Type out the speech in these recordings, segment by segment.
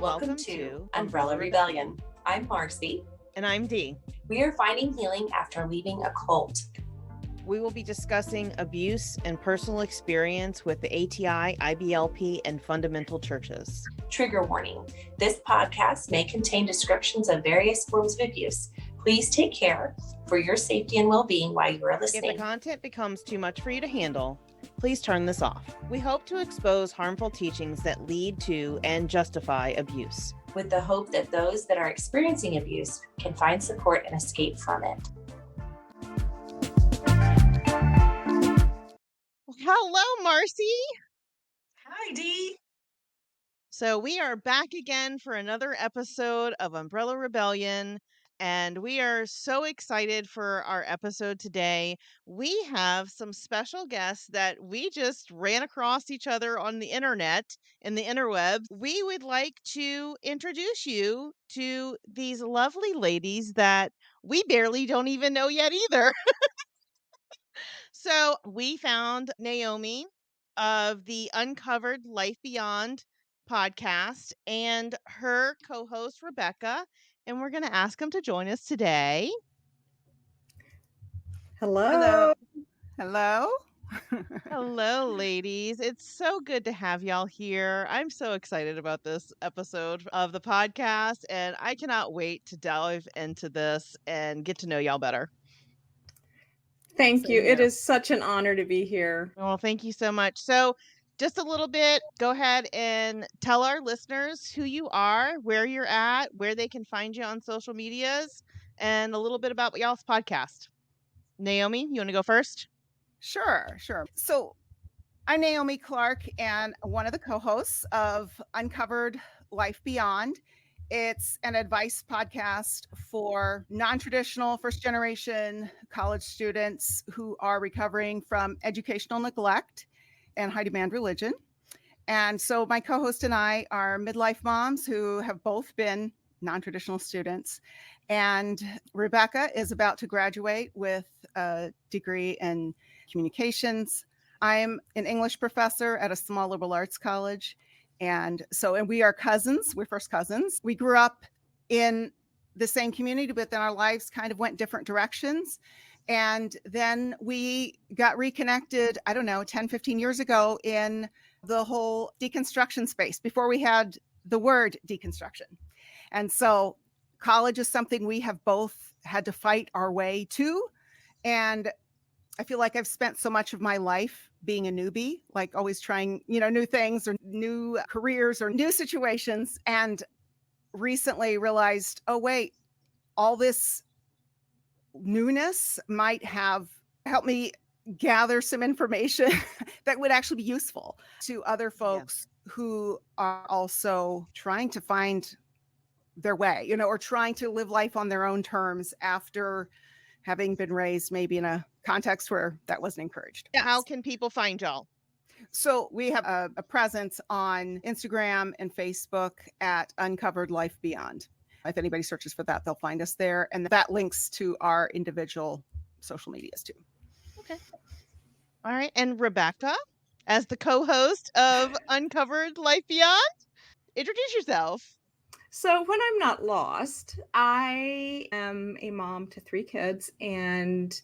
Welcome to Umbrella Rebellion. I'm Marcy. And I'm Dee. We are finding healing after leaving a cult. We will be discussing abuse and personal experience with the ATI, IBLP, and fundamental churches. Trigger warning. This podcast may contain descriptions of various forms of abuse. Please take care for your safety and well-being while you are listening. If the content becomes too much for you to handle, please turn this off. We hope to expose harmful teachings that lead to and justify abuse, with the hope that those that are experiencing abuse can find support and escape from it. Hello, Marcy. Hi, Dee. So we are back again for another episode of Umbrella Rebellion, and we are so excited for our episode today. We have some special guests that we just ran across each other on the internet, in the interwebs. We would like to introduce you to these lovely ladies that we barely don't even know yet either. So we found Naomi of the Uncovered Life Beyond podcast and her co-host Rebecca, and we're going to ask them to join us today. Hello. Hello, ladies. It's so good to have y'all here. I'm so excited about this episode of the podcast, and I cannot wait to dive into this and get to know y'all better. Thank you. It is such an honor to be here. Well, thank you so much. So just a little bit, go ahead and tell our listeners who you are, where you're at, where they can find you on social medias, and a little bit about y'all's podcast. Naomi, you want to go first? Sure. So I'm Naomi Clark and one of the co-hosts of Uncovered Life Beyond. It's an advice podcast for non-traditional first-generation college students who are recovering from educational neglect and high-demand religion. And so my co-host and I are midlife moms who have both been non-traditional students. And Rebecca is about to graduate with a degree in communications. I'm an English professor at a small liberal arts college. And we are cousins. We're first cousins. We grew up in the same community, but then our lives kind of went different directions. And then we got reconnected, 10, 15 years ago in the whole deconstruction space before we had the word deconstruction. And so college is something we have both had to fight our way to. And I feel like I've spent so much of my life being a newbie, like always trying, new things or new careers or new situations. And recently realized, oh, wait, all this newness might have helped me gather some information that would actually be useful to other folks who are also trying to find their way, or trying to live life on their own terms after having been raised maybe in a context where that wasn't encouraged. How can people find y'all? So we have a presence on Instagram and Facebook at Uncovered Life Beyond. If anybody searches for that, they'll find us there. And that links to our individual social medias too. Okay. All right. And Rebecca, as the co-host of Uncovered Life Beyond, introduce yourself. So when I'm not lost, I am a mom to 3 kids, and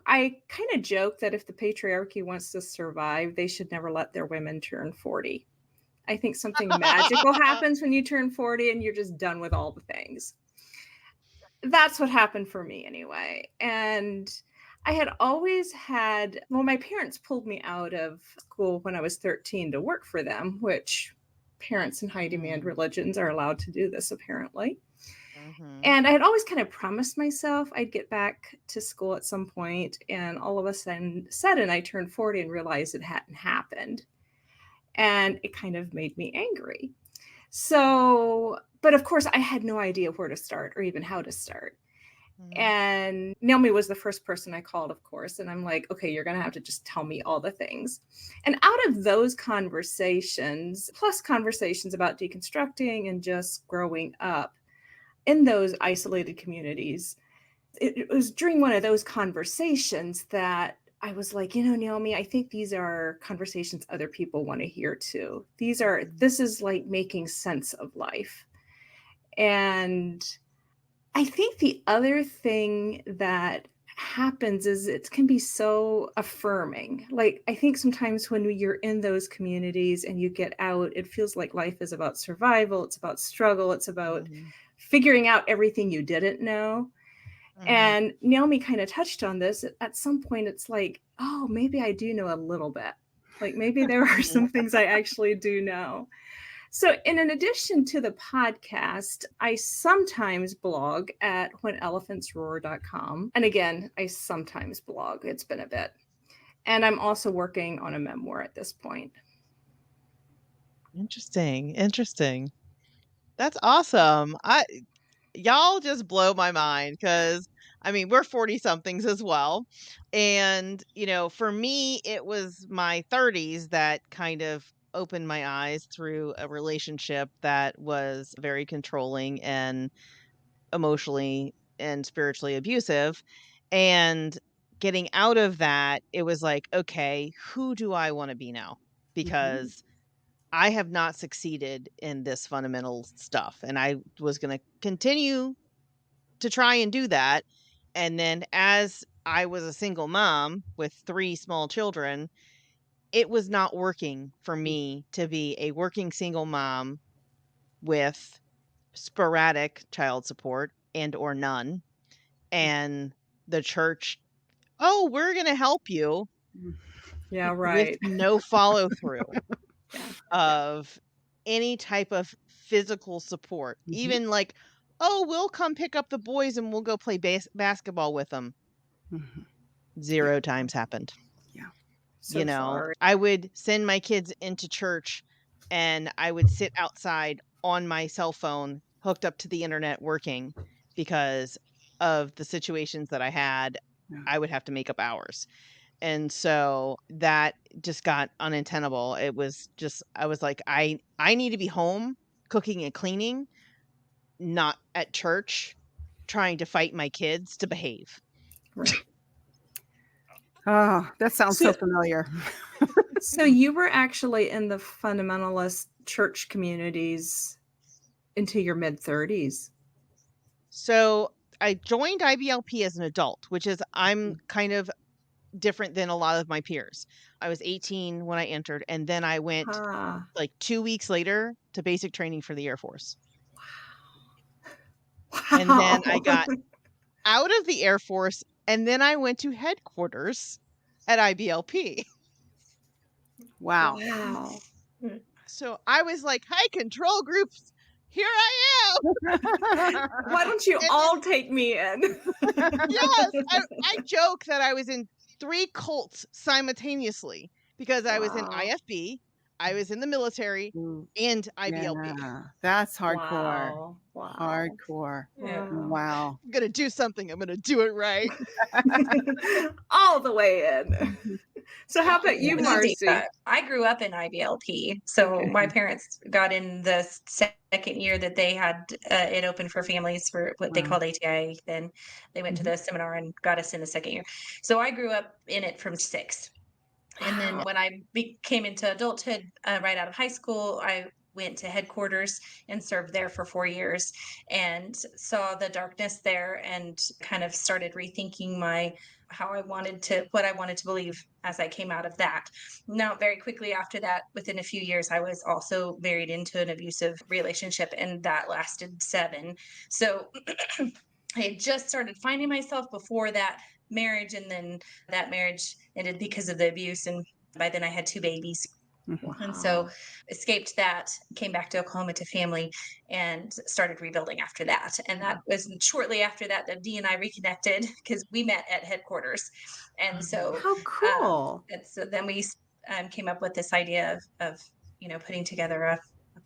I kind of joke that if the patriarchy wants to survive, they should never let their women turn 40. I think something magical happens when you turn 40 and you're just done with all the things. That's what happened for me anyway. And I had always my parents pulled me out of school when I was 13 to work for them, which parents in high demand religions are allowed to do this apparently. Mm-hmm. And I had always kind of promised myself I'd get back to school at some point, and all of a sudden I turned 40 and realized it hadn't happened. And it kind of made me angry. So, but of course I had no idea where to start or even how to start. Mm-hmm. And Naomi was the first person I called, of course. And I'm like, okay, you're going to have to just tell me all the things. And out of those conversations, plus conversations about deconstructing and just growing up in those isolated communities, it was during one of those conversations that I was like, Naomi, I think these are conversations other people want to hear too. This is like making sense of life. And I think the other thing that happens is it can be so affirming. Like, I think sometimes when you're in those communities and you get out, it feels like life is about survival. It's about struggle. It's about figuring out everything you didn't know. And Naomi kind of touched on this. At some point, it's like, oh, maybe I do know a little bit. Like, maybe there are some things I actually do know. So in addition to the podcast, I sometimes blog at whenelephants.roar.com. And again, I sometimes blog. It's been a bit. And I'm also working on a memoir at this point. Interesting. That's awesome. Y'all just blow my mind because we're 40 somethings as well. And, for me, it was my 30s that kind of opened my eyes through a relationship that was very controlling and emotionally and spiritually abusive. And getting out of that, it was like, okay, who do I want to be now? Because I have not succeeded in this fundamental stuff. And I was going to continue to try and do that. And then as I was a single mom with 3 small children, it was not working for me to be a working single mom with sporadic child support and or none. And the church, "Oh, we're going to help you." Yeah, With right. no follow through Yeah. of any type of physical support. Even like, "Oh, we'll come pick up the boys and we'll go play basketball with them." 0 times happened. So sorry. I would send my kids into church and I would sit outside on my cell phone hooked up to the internet working because of the situations that I had. I would have to make up hours. And so that just got untenable. It was just, I was like, I need to be home cooking and cleaning, not at church trying to fight my kids to behave. Right. Oh, that sounds so familiar. So you were actually in the fundamentalist church communities into your mid-30s. So I joined IBLP as an adult, which is I'm kind of different than a lot of my peers. I was 18 when I entered, and then I went like 2 weeks later to basic training for the Air Force. Wow. And then I got out of the Air Force, and then I went to headquarters at IBLP. Wow. Wow. So I was like, high control groups, here I am. Why don't you all take me in? Yes, I joke that I was in 3 cults simultaneously because I was in IFB, I was in the military, and IBLP. Yeah, that's hardcore. Wow. Wow. Hardcore. Yeah. Wow. I'm gonna do something. I'm gonna do it right. All the way in. So how about you, Marcy? I grew up in IBLP. So my parents got in the second year that they had it open for families for what they called ATI. Then they went to the seminar and got us in the second year. So I grew up in it from 6. And then when I came into adulthood, right out of high school, I went to headquarters and served there for 4 years and saw the darkness there and kind of started rethinking what I wanted to believe as I came out of that. Now, very quickly after that, within a few years, I was also married into an abusive relationship, and that lasted 7. So I had just started finding myself before that marriage, and then that marriage ended because of the abuse, and by then I had 2 babies. And so escaped that, came back to Oklahoma to family, and started rebuilding after that. And that was shortly after that Dee and I reconnected because we met at headquarters. And so How cool. so then we came up with this idea of putting together a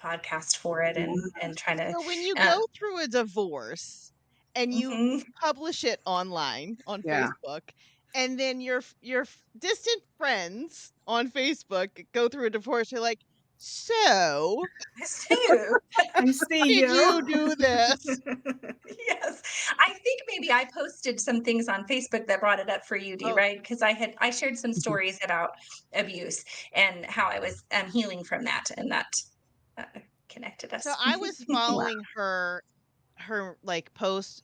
podcast for it and trying to. So when you go through a divorce and you publish it online on Facebook, and then your distant friends on Facebook go through a divorce, you're like, So Sue. I see did you. you do this? Yes. I think maybe I posted some things on Facebook that brought it up for you, Dee, Oh, right? Because I shared some stories about abuse and how I was healing from that, and that uh, connected so us. I was Wow. following her like post.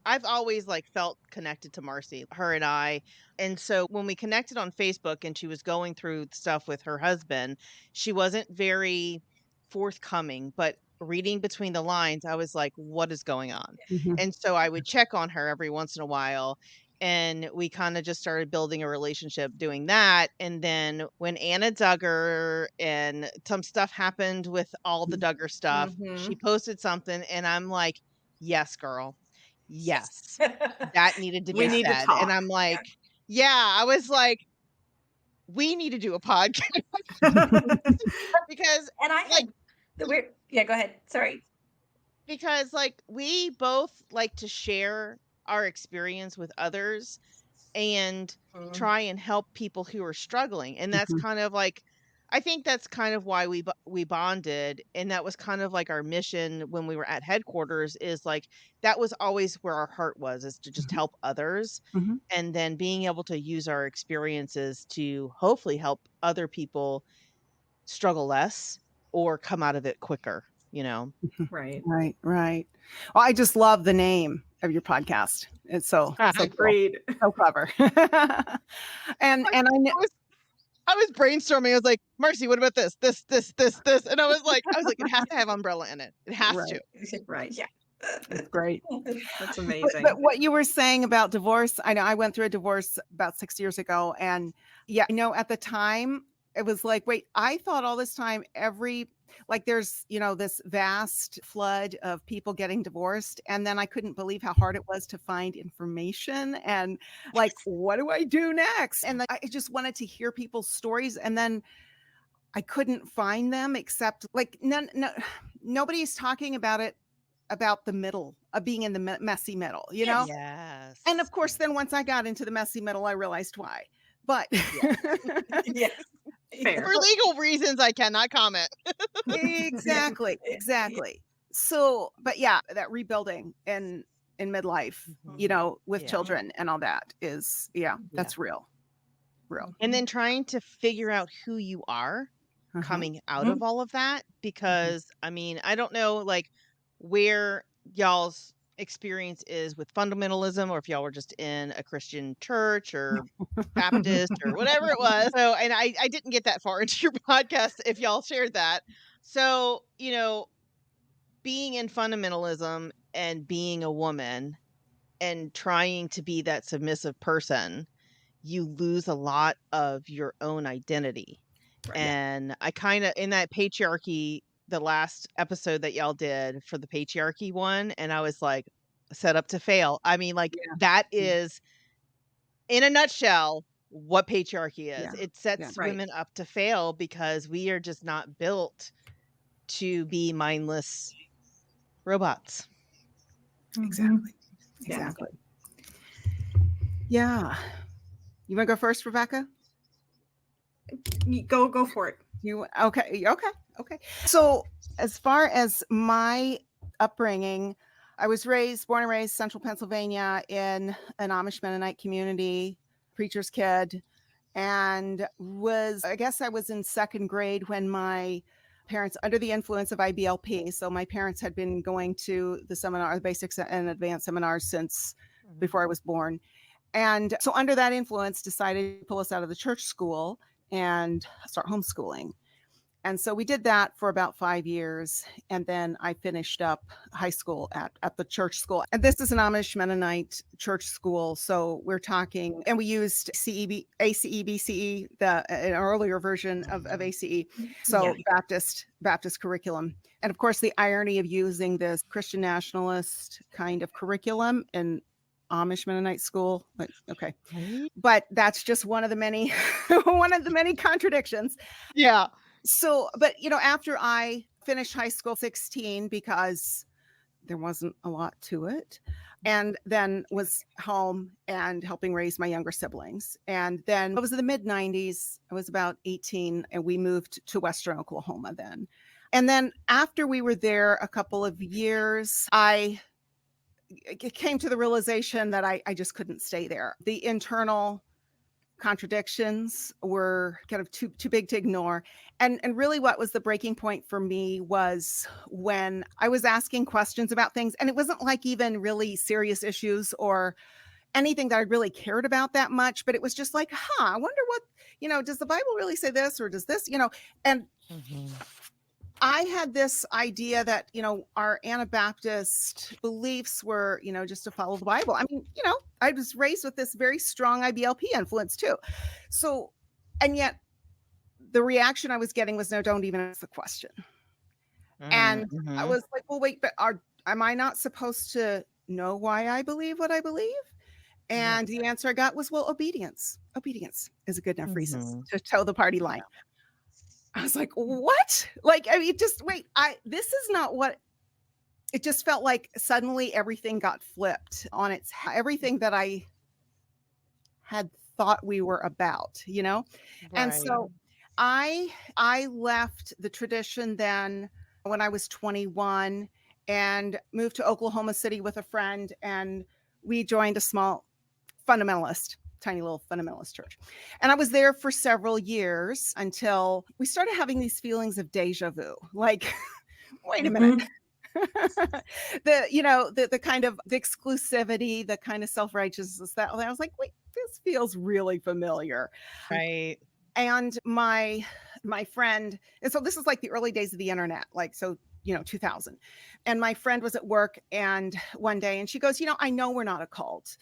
I've always like felt connected to Marcy, her and I. And so when we connected on Facebook and she was going through stuff with her husband, she wasn't very forthcoming, but reading between the lines, I was like, what is going on? Mhm. And so I would check on her every once in a while. And we kind of just started building a relationship doing that. And then when Anna Duggar and some stuff happened with all the Duggar stuff, she Mhm. posted something, and I'm like, yes, girl. Yes. Yeah. That needed to We be need to said. And talk. I'm like, yeah, I was like, we need to do a podcast because And I like had the weird. Yeah, go ahead. Sorry. like we both like to share our experience with others and Mm, try and help people who are struggling. And that's Mhm. kind of like, I think that's kind of why we bonded, and that was kind of like our mission when we were at headquarters. Is like that was always where our heart was, is to just Mhm. help others, Mhm. and then being able to use our experiences to hopefully help other people struggle less or come out of it quicker. You know. Mhm. Right. Right, right. Well, I just love the name of your podcast. It's so cool, Agreed. so clever. And I know, I was brainstorming. I was like, Marcy, what about this? This. And I was like, it has to have umbrella in it. It has to. right, right. yeah. That's great. That's But amazing. what you were saying about divorce, I know I went through a divorce about 6 years ago, and yeah, I know at the time it was like, wait, I thought all this time there's, this vast flood of people getting divorced, and then I couldn't believe how hard it was to find information and like, what do I do next? And I just wanted to hear people's stories, and then I couldn't find them except like nobody's talking about it, about the middle of being in the messy middle, Yes. Yes. And of course, then once I got into the messy middle, I realized why. But Yes. Fair. For legal reasons, I cannot comment. exactly, exactly. So, but yeah, that rebuilding in midlife, with Yeah. children and all that is, Yeah. that's real, real. And then trying to figure out who you are Uh-huh. coming out of all of that, because I mean, I don't know like where y'all's experience is with fundamentalism, or if y'all were just in a Christian church or Baptist or whatever it was. So, and I didn't get that far into your podcast if y'all shared that. So, being in fundamentalism and being a woman and trying to be that submissive person, you lose a lot of your own identity. Right. And I kind of, in that patriarchy, the last episode that y'all did for the patriarchy one, and I was like, set up to fail. I mean, like, Yeah. that is, in a nutshell, what patriarchy is. Yeah. It sets Right. women up to fail because we are just not built to be mindless robots. Exactly. Yeah. Exactly. Yeah. You want to go first, Rebecca? Go for it. Okay. So as far as my upbringing, I was born and raised Central Pennsylvania in an Amish-Mennonite community, preacher's kid, and I guess I was in second grade when my parents, under the influence of IBLP, so my parents had been going to the seminar, the basics and advanced seminars since before I was born. And so under that influence, decided to pull us out of the church school and start homeschooling. And so we did that for about 5 years. And then I finished up high school at the church school. And this is an Amish-Mennonite church school. So we're talking, and we used ACE, an earlier version of ACE. So Baptist curriculum. And of course, the irony of using this Christian nationalist kind of curriculum in Amish-Mennonite school. But, okay. But that's just one of the many, contradictions. Yeah. So, but after I finished high school 16, because there wasn't a lot to it, and then was home and helping raise my younger siblings. And then I was in the mid-90s. I was about 18, and we moved to Western Oklahoma then. And then after we were there a couple of years, I came to the realization that I just couldn't stay there. The internal contradictions were kind of too big to ignore. And really what was the breaking point for me was when I was asking questions about things, and it wasn't like even really serious issues or anything that I really cared about that much, but it was just like, I wonder what, does the Bible really say this, or does this, and I had this idea that, our Anabaptist beliefs were, just to follow the Bible. I mean, I was raised with this very strong IBLP influence too. So, and yet the reaction I was getting was, no, don't even ask the question. And I was like, well, wait, but am I not supposed to know why I believe what I believe? And the answer I got was, well, obedience. Obedience is a good enough reason to toe the party line. I was like, what? Like, I mean, this is not what, it just felt like suddenly everything got flipped on its, everything that I had thought we were about, Right. And so I left the tradition then when I was 21 and moved to Oklahoma City with a friend, and we joined a small tiny little fundamentalist church. And I was there for several years until we started having these feelings of deja vu. Like, wait a minute. The kind of the exclusivity, the kind of self-righteousness that I was like, wait, this feels really familiar. Right. And my friend, and so this is like the early days of the internet, like, so 2000. And my friend was at work and one day, and she goes, I know we're not a cult,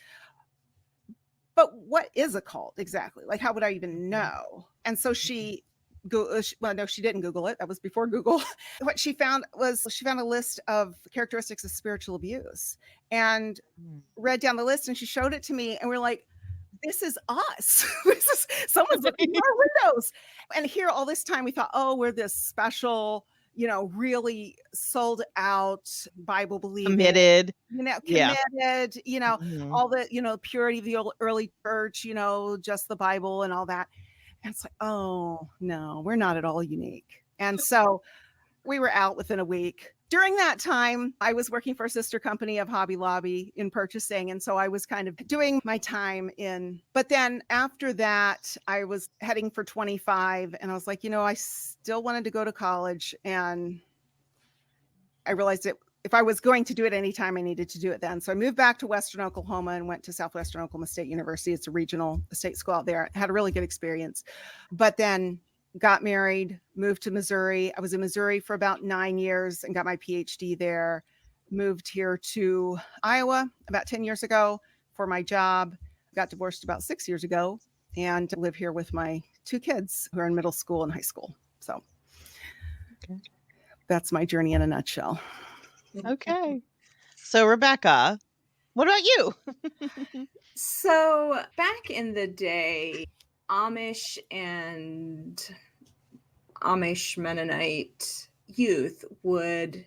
but what is a cult exactly? Like, how would I even know? And so she didn't Google it. That was before Google. What she found was a list of characteristics of spiritual abuse and read down the list, and she showed it to me, and we're like, this is us. This is someone's looking at our windows. And here all this time we thought, oh, we're this special, really sold out Bible believing, committed, all the, purity of the early church, just the Bible and all that. And it's like, oh no, we're not at all unique. And so we were out within a week. During that time, I was working for a sister company of Hobby Lobby in purchasing. And so I was kind of doing my time but then after that, I was heading for 25, and I was like, I still wanted to go to college. And I realized that if I was going to do it anytime, I needed to do it then. So I moved back to Western Oklahoma and went to Southwestern Oklahoma State University. It's a regional state school out there. I had a really good experience, but then got married, moved to Missouri. I was in Missouri for about 9 years and got my PhD there. Moved here to Iowa about 10 years ago for my job. Got divorced about 6 years ago and live here with my 2 kids who are in middle school and high school. So that's my journey in a nutshell. Okay. So Rebecca, what about you? So back in the day, Amish and Amish-Mennonite youth would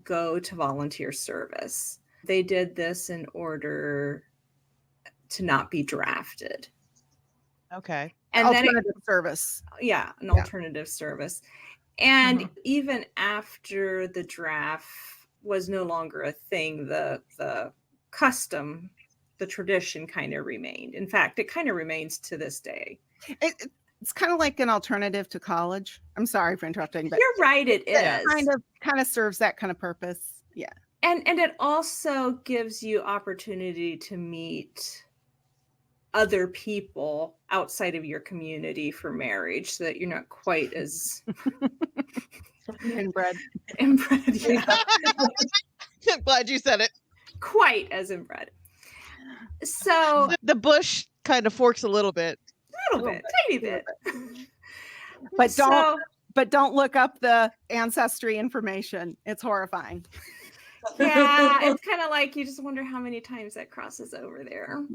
go to volunteer service. They did this in order to not be drafted. Okay. And alternative service. Yeah, an alternative service. And even after the draft was no longer a thing, the custom, the tradition kind of remained. In fact, it kind of remains to this day. It's kind of like an alternative to college. I'm sorry for interrupting, but you're right, it is. Kind of serves that kind of purpose. Yeah. And it also gives you opportunity to meet other people outside of your community for marriage, so that you're not quite as inbred. Yeah. I'm glad you said it. Quite as inbred. So the bush kind of forks a little bit. Tiny bit. But don't look up the ancestry information. It's horrifying. Yeah, it's kind of like you just wonder how many times that crosses over there.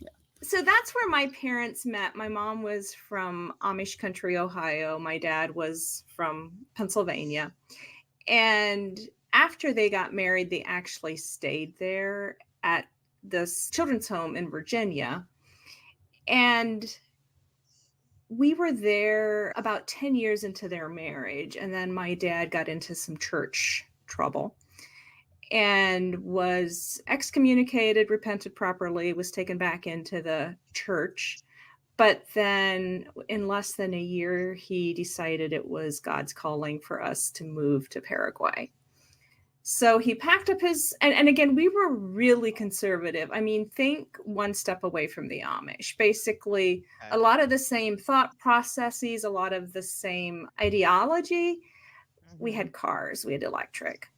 Yeah. So that's where my parents met. My mom was from Amish country, Ohio. My dad was from Pennsylvania. And after they got married, they actually stayed there. at this children's home in Virginia. And we were there about 10 years into their marriage. And then my dad got into some church trouble and was excommunicated, repented properly, was taken back into the church. But then in less than a year, he decided it was God's calling for us to move to Paraguay. So he packed up his, and again, we were really conservative. I mean, think one step away from the Amish. Basically, a lot of the same thought processes, a lot of the same ideology. We had cars, we had electric.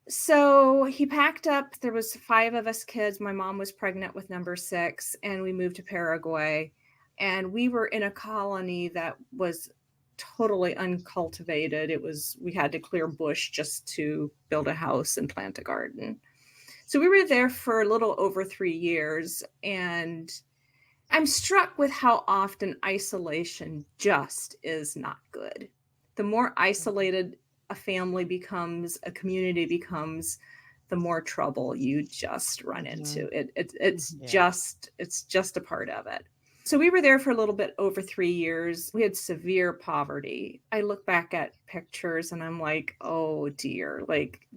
So he packed up, there was 5 of us kids. My mom was pregnant with number 6, and we moved to Paraguay. And we were in a colony that was totally uncultivated. We had to clear bush just to build a house and plant a garden. So we were there for a little over 3 years. And I'm struck with how often isolation just is not good. The more isolated a family becomes, a community becomes, the more trouble you just run into. It's just a part of it. So we were there for a little bit over 3 years. We had severe poverty. I look back at pictures and I'm like, oh dear, like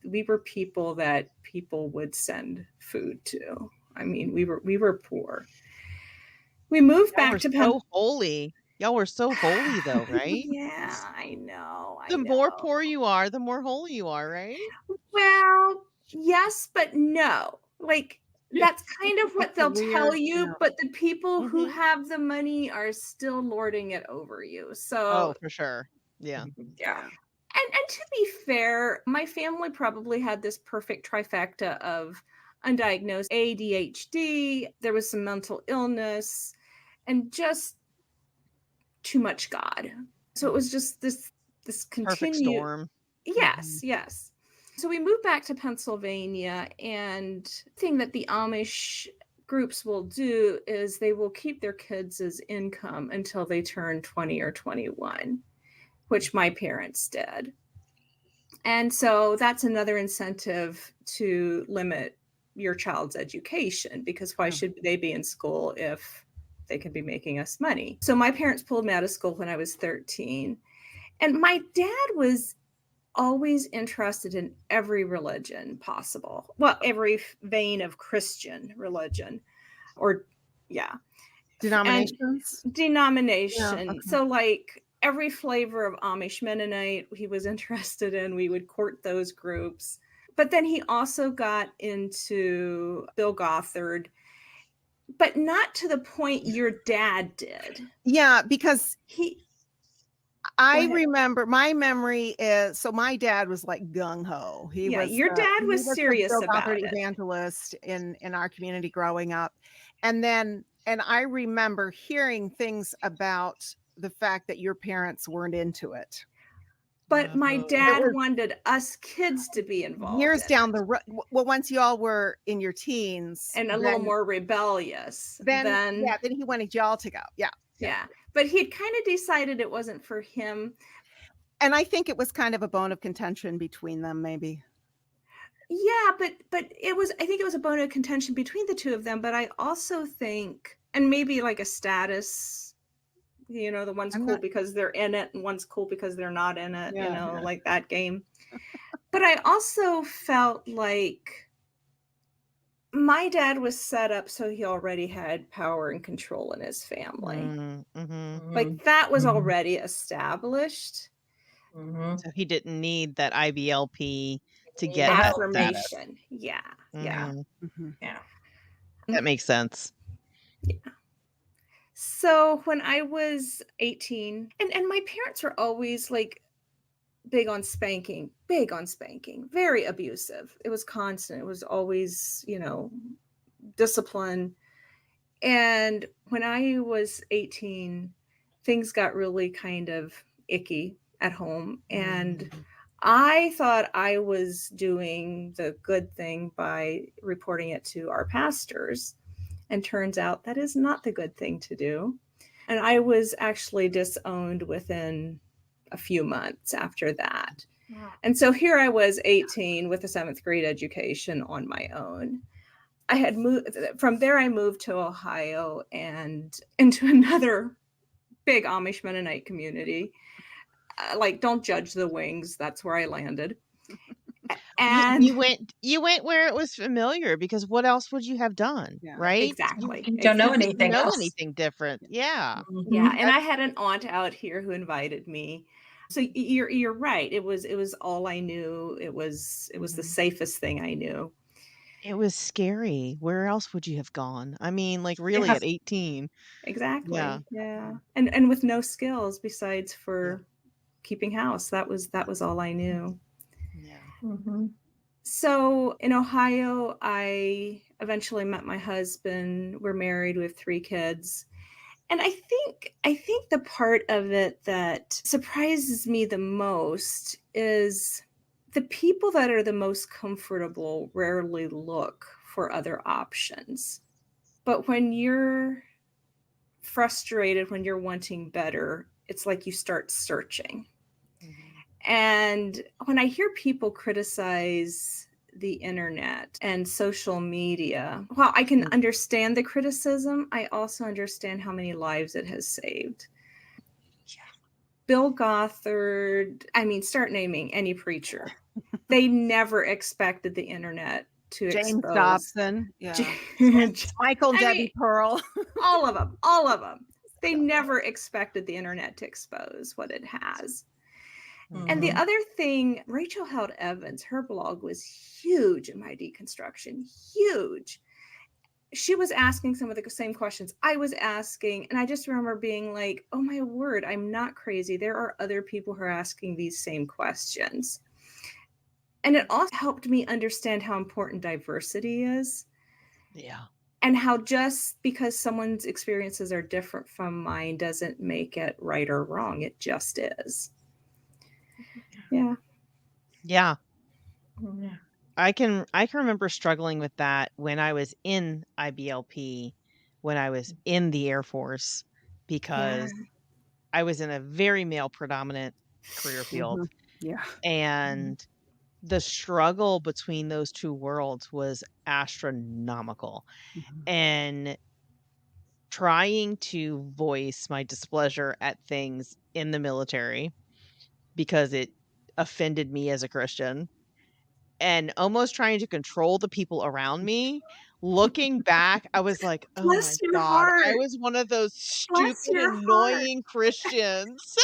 we were people that people would send food to. I mean, we were poor. We moved back to so holy. Y'all were so holy though, right? Yeah, I know. The more poor you are, the more holy you are, right? Well, yes, but no. Like, that's kind of what they'll tell you, but the people who have the money are still lording it over you. So, for sure. Yeah. Yeah. And to be fair, my family probably had this perfect trifecta of undiagnosed ADHD, there was some mental illness, and just too much God. So it was just this perfect storm. Yes. So we moved back to Pennsylvania, and the thing that the Amish groups will do is they will keep their kids as income until they turn 20 or 21, which my parents did. And so that's another incentive to limit your child's education, because why should they be in school if they could be making us money? So my parents pulled me out of school when I was 13. And my dad was always interested in every religion possible. Well, every vein of Christian religion, Denominations. Denomination. Yeah, okay. So like every flavor of Amish-Mennonite he was interested in. We would court those groups. But then he also got into Bill Gothard, but not to the point your dad did. Yeah, because I remember, my memory is, so my dad was like gung-ho. Your dad was serious about it. Evangelist in our community growing up. And I remember hearing things about the fact that your parents weren't into it. But my dad wanted us kids to be involved. Years down the road, well, once y'all were in your teens. And a little more rebellious. Then he wanted y'all to go. Yeah. But he'd kind of decided it wasn't for him. And I think it was kind of a bone of contention between them, maybe. Yeah, but I think it was a bone of contention between the two of them. But I also think, and maybe like a status, the one's cool because they're in it and one's cool because they're not in it, like that game. But I also felt like my dad was set up so he already had power and control in his family. Like that was already established. So he didn't need that IBLP to get affirmation. Yeah. That makes sense. Yeah. So when I was 18, and my parents were always like big on spanking, very abusive. It was constant. It was always, discipline. And when I was 18, things got really kind of icky at home. And I thought I was doing the good thing by reporting it to our pastors. And turns out that is not the good thing to do. And I was actually disowned within a few months after that. And so here I was 18 with a 7th grade education on my own. I had moved from there. I moved to Ohio and into another big Amish-Mennonite community. Like, don't judge the wings. That's where I landed. And you went where it was familiar, because what else would you have done? Yeah. Right? exactly. You don't know exactly. anything Know else. anything different. Yeah. Yeah, and I had an aunt out here who invited me. So you're right. It was all I knew. It was the safest thing I knew. It was scary. Where else would you have gone? I mean, like, really, Yeah. at 18. Exactly. Yeah. Yeah. And with no skills besides for keeping house. That was all I knew. Yeah. So in Ohio, I eventually met my husband. We're married with 3 kids. And I think the part of it that surprises me the most is the people that are the most comfortable rarely look for other options. But when you're frustrated, when you're wanting better, it's like you start searching. And when I hear people criticize the internet and social media, while I can understand the criticism, I also understand how many lives it has saved. Bill Gothard, I mean, start naming any preacher. They never expected the internet to James expose. Dobson. Yeah. Michael Debbie Pearl. all of them. They never expected the internet to expose what it has. And the other thing, Rachel Held Evans, her blog was huge in my deconstruction, huge. She was asking some of the same questions I was asking. And I just remember being like, oh my word, I'm not crazy. There are other people who are asking these same questions. And it also helped me understand how important diversity is. Yeah. And how just because someone's experiences are different from mine doesn't make it right or wrong. It just is. Yeah. Yeah. I can remember struggling with that when I was in IBLP, when I was in the Air Force, because I was in a very male predominant career field. Yeah. And the struggle between those two worlds was astronomical. And trying to voice my displeasure at things in the military because it offended me as a Christian, and almost trying to control the people around me. Looking back, I was like, "Oh my Bless your God, I heart. was one of those Bless stupid, your heart. annoying Christians."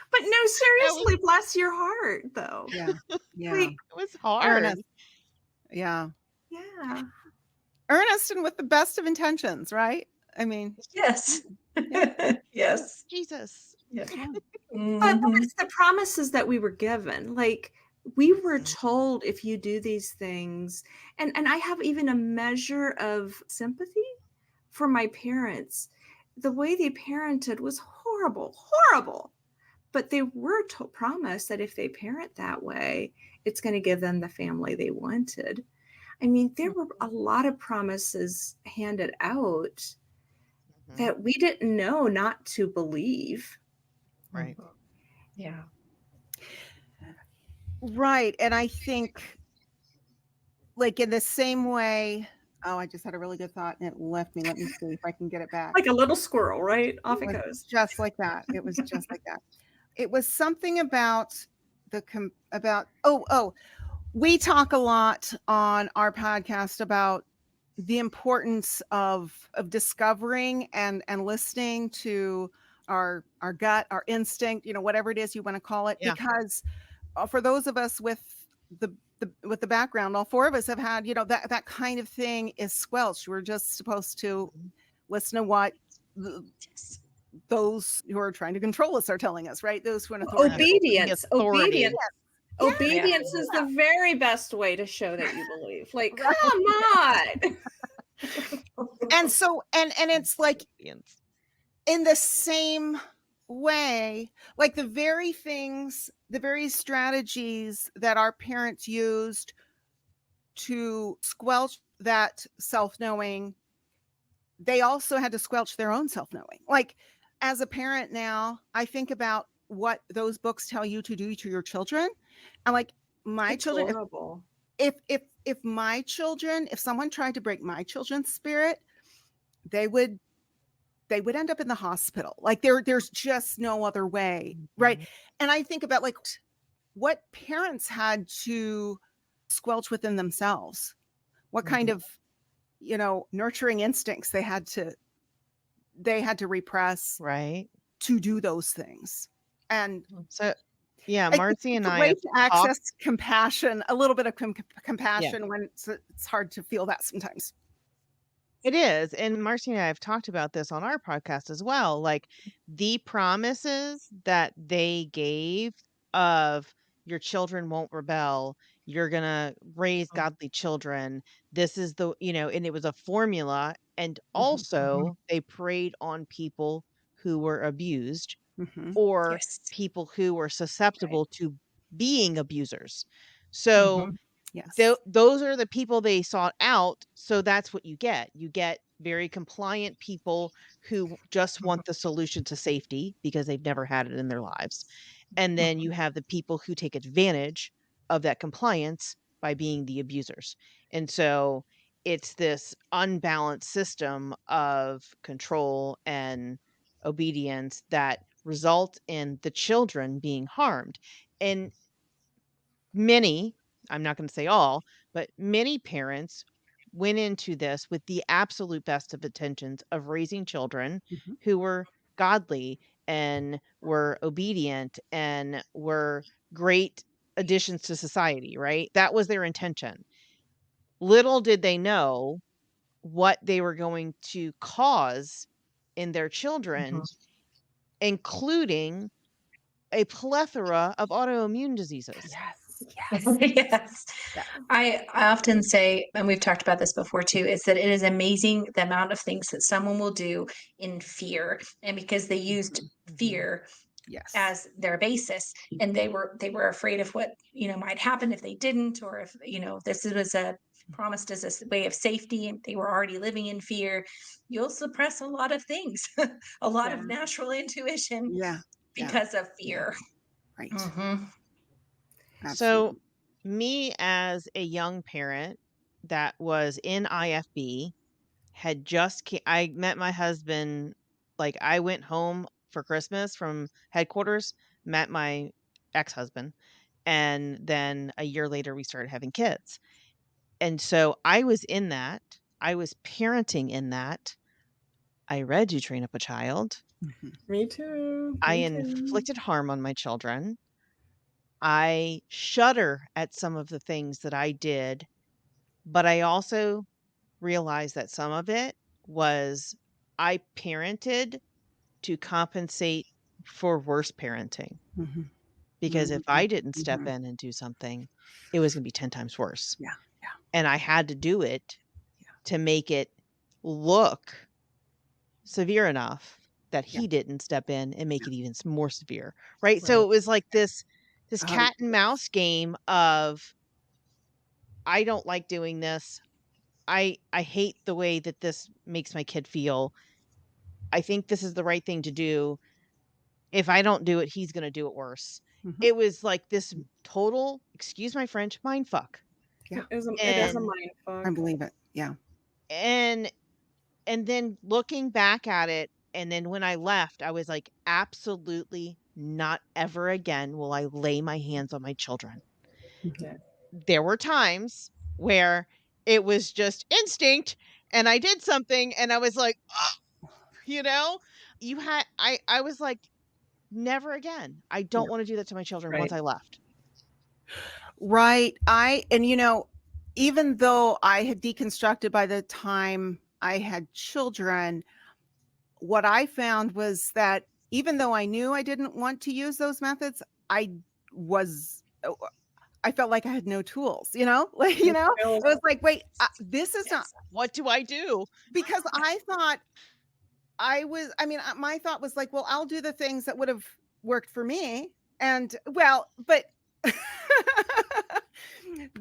But no, seriously, bless your heart, though. Yeah. Yeah. Like, It was hard. Ernest. Yeah. yeah. Earnest and with the best of intentions, right? I mean, Yes. Yes. Jesus. Yeah. But it's the promises that we were given. Like, we were told if you do these things, and I have even a measure of sympathy for my parents. The way they parented was horrible, horrible. But they were promised that if they parent that way, it's going to give them the family they wanted. I mean, there were a lot of promises handed out that we didn't know not to believe. Right. Yeah. Right. And I think, like, in the same way, oh, I just had a really good thought and it left me. Let me see if I can get it back. Like a little squirrel, right? Off it goes. Just like that. It was just like that. It was something about we talk a lot on our podcast about the importance of discovering and listening to our gut, our instinct, whatever it is you want to call it. Yeah. Because for those of us with the background, all 4 of us have had, that kind of thing is squelched. We're just supposed to listen to what those who are trying to control us are telling us, right? Those who are in authority. Obedience. Authority. Obedience is the very best way to show that you believe. Like, come on. And so, and it's like, in the same way, like the very strategies that our parents used to squelch that self-knowing, they also had to squelch their own self-knowing. Like, as a parent now, I think about what those books tell you to do to your children. And like my It's children, horrible. if my children, if someone tried to break my children's spirit, they would end up in the hospital. Like there's just no other way. Right. And I think about like what parents had to squelch within themselves, what kind of, nurturing instincts they had to repress, Right. to do those things. And so, yeah, Marcy and it's a I way have to talked. access compassion, a little bit of compassion when it's hard to feel that sometimes. It is. And Marcy and I have talked about this on our podcast as well. Like the promises that they gave of your children won't rebel, you're going to raise godly children. This is and it was a formula. And also, they preyed on people who were abused or Yes. people who were susceptible to being abusers. So, Yes. those are the people they sought out. So that's what you get. You get very compliant people who just want the solution to safety because they've never had it in their lives. And then you have the people who take advantage of that compliance by being the abusers. And so it's this unbalanced system of control and obedience that result in the children being harmed. And many, I'm not going to say all, but many parents went into this with the absolute best of intentions of raising children who were godly and were obedient and were great additions to society, right? That was their intention. Little did they know what they were going to cause in their children, including a plethora of autoimmune diseases. Yes. I often say, and we've talked about this before too, is that it is amazing the amount of things that someone will do in fear. And because they used fear as their basis, and they were afraid of what, might happen if they didn't, or if, this was promised as a way of safety and they were already living in fear, you'll suppress a lot of things, a lot of natural intuition because of fear. Right. So me as a young parent that was in IFB I met my husband, like I went home for Christmas from headquarters, met my ex-husband, and then a year later we started having kids. And so I was in that. I was parenting in that. I read You Train Up a Child. Me too. I inflicted harm on my children. I shudder at some of the things that I did, but I also realized that some of it was I parented to compensate for worse parenting. Because if I didn't step in and do something, it was going to be 10 times worse. Yeah. And I had to do it to make it look severe enough that he didn't step in and make it even more severe. Right. So it was like this cat and mouse game of, I don't like doing this. I hate the way that this makes my kid feel. I think this is the right thing to do. If I don't do it, he's going to do it worse. It was like this total, excuse my French, mind fuck. Yeah. It is a mind fuck. I believe it. Yeah. And then looking back at it, and then when I left, I was like, absolutely not ever again will I lay my hands on my children. There were times where it was just instinct and I did something and I was like, oh, I was like, never again. I don't want to do that to my children once I left. Right. Even though I had deconstructed by the time I had children, what I found was that even though I knew I didn't want to use those methods, I felt like I had no tools, it was like, wait, this is not, what do I do? Because I thought my thought was like, well, I'll do the things that would have worked for me. And but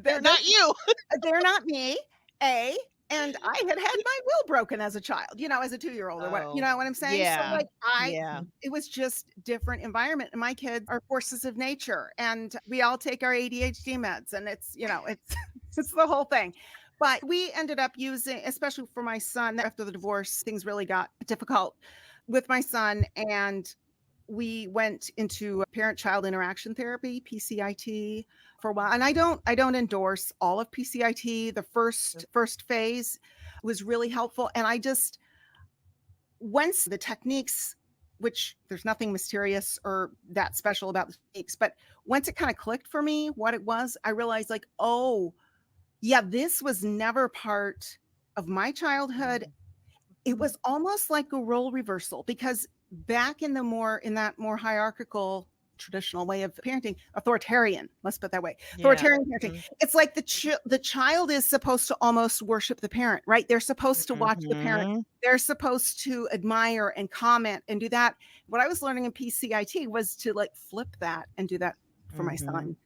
they're not you. They're not me. A, And I had my will broken as a child, as a 2-year-old or what, you Oh, know what I'm saying? So yeah. like Yeah. it was just different environment. And my kids are forces of nature and we all take our ADHD meds and it's, it's the whole thing. But we ended up using, especially for my son, after the divorce, things really got difficult with my son. And we went into parent-child interaction therapy, PCIT, for a while. And I don't endorse all of PCIT. The first phase was really helpful. And I just, once the techniques, which there's nothing mysterious or that special about the techniques, but once it kind of clicked for me what it was, I realized like, oh, yeah, this was never part of my childhood. It was almost like a role reversal because back in that more hierarchical traditional way of parenting, authoritarian, let's put it that way, authoritarian parenting, it's like the child is supposed to almost worship the parent, right? They're supposed to watch the parent. They're supposed to admire and comment and do that. What I was learning in PCIT was to like flip that and do that for my son.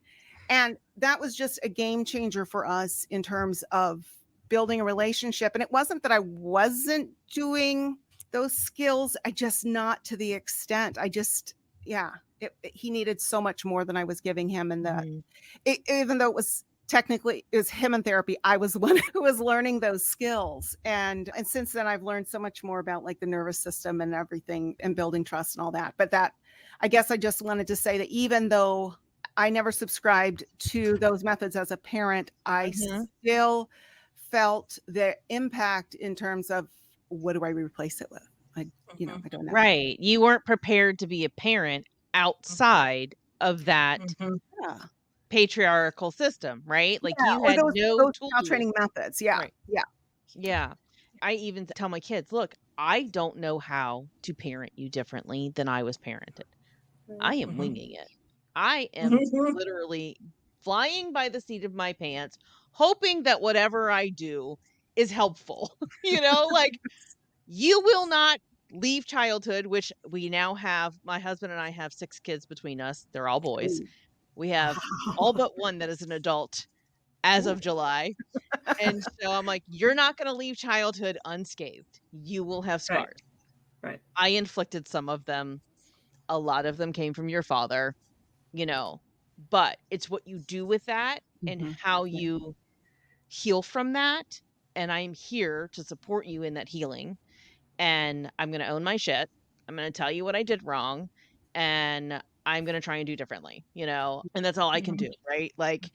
And that was just a game changer for us in terms of building a relationship. And it wasn't that I wasn't doing those skills, I just not to the extent. I just, he needed so much more than I was giving him. And that even though it was him in therapy, I was the one who was learning those skills. And since then I've learned so much more about like the nervous system and everything and building trust and all that. But that, I guess I just wanted to say that even though I never subscribed to those methods as a parent, I still felt the impact in terms of what do I replace it with? I don't know. Right. You weren't prepared to be a parent outside of that patriarchal system, right? Like you had no tools. Child training methods. Yeah. Right. Yeah. Yeah. I even tell my kids, look, I don't know how to parent you differently than I was parented. I am winging it. I am literally flying by the seat of my pants, hoping that whatever I do is helpful. Like you will not leave childhood, which we now have. My husband and I have 6 kids between us. They're all boys. We have all but one that is an adult as of July. And so I'm like, you're not going to leave childhood unscathed. You will have scars. Right. I inflicted some of them. A lot of them came from your father, but it's what you do with that and how you heal from that. And I'm here to support you in that healing. And I'm going to own my shit. I'm going to tell you what I did wrong. And I'm going to try and do differently, and that's all I can do, right? Like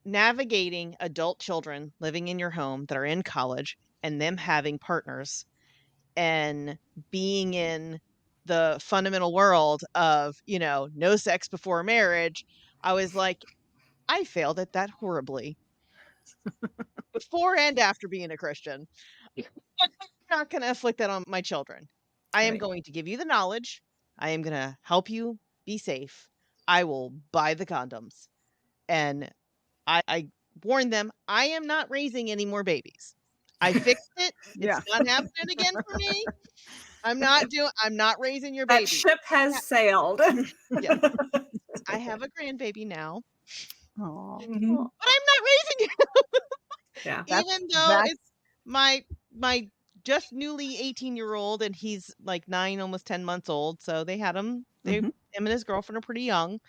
navigating adult children living in your home that are in college and them having partners and being in the fundamental world of, no sex before marriage. I was like, I failed at that horribly before and after being a Christian. Not going to inflict that on my children. I am going to give you the knowledge. I am going to help you be safe. I will buy the condoms. And I warned them, I am not raising any more babies. I fixed it. It's not happening again for me. I'm not raising your baby. That ship has sailed. Yeah. I have a grandbaby now. Oh. But I'm not raising it. Yeah. Even though it's my just newly 18-year-old and he's like 9, almost 10 months old. So they had him. Him and his girlfriend are pretty young.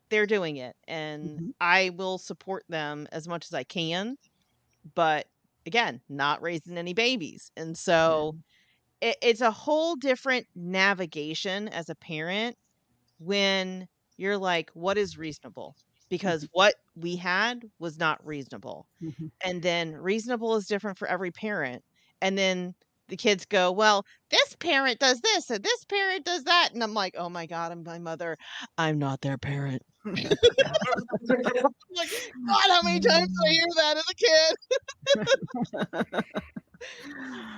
They're doing it. And I will support them as much as I can. But again, not raising any babies. And so it's a whole different navigation as a parent when you're like, what is reasonable? Because what we had was not reasonable. And then reasonable is different for every parent. And then the kids go, well, this parent does this and this parent does that. And I'm like, oh my God, I'm my mother. I'm not their parent. Like, God, how many times did I hear that as a kid?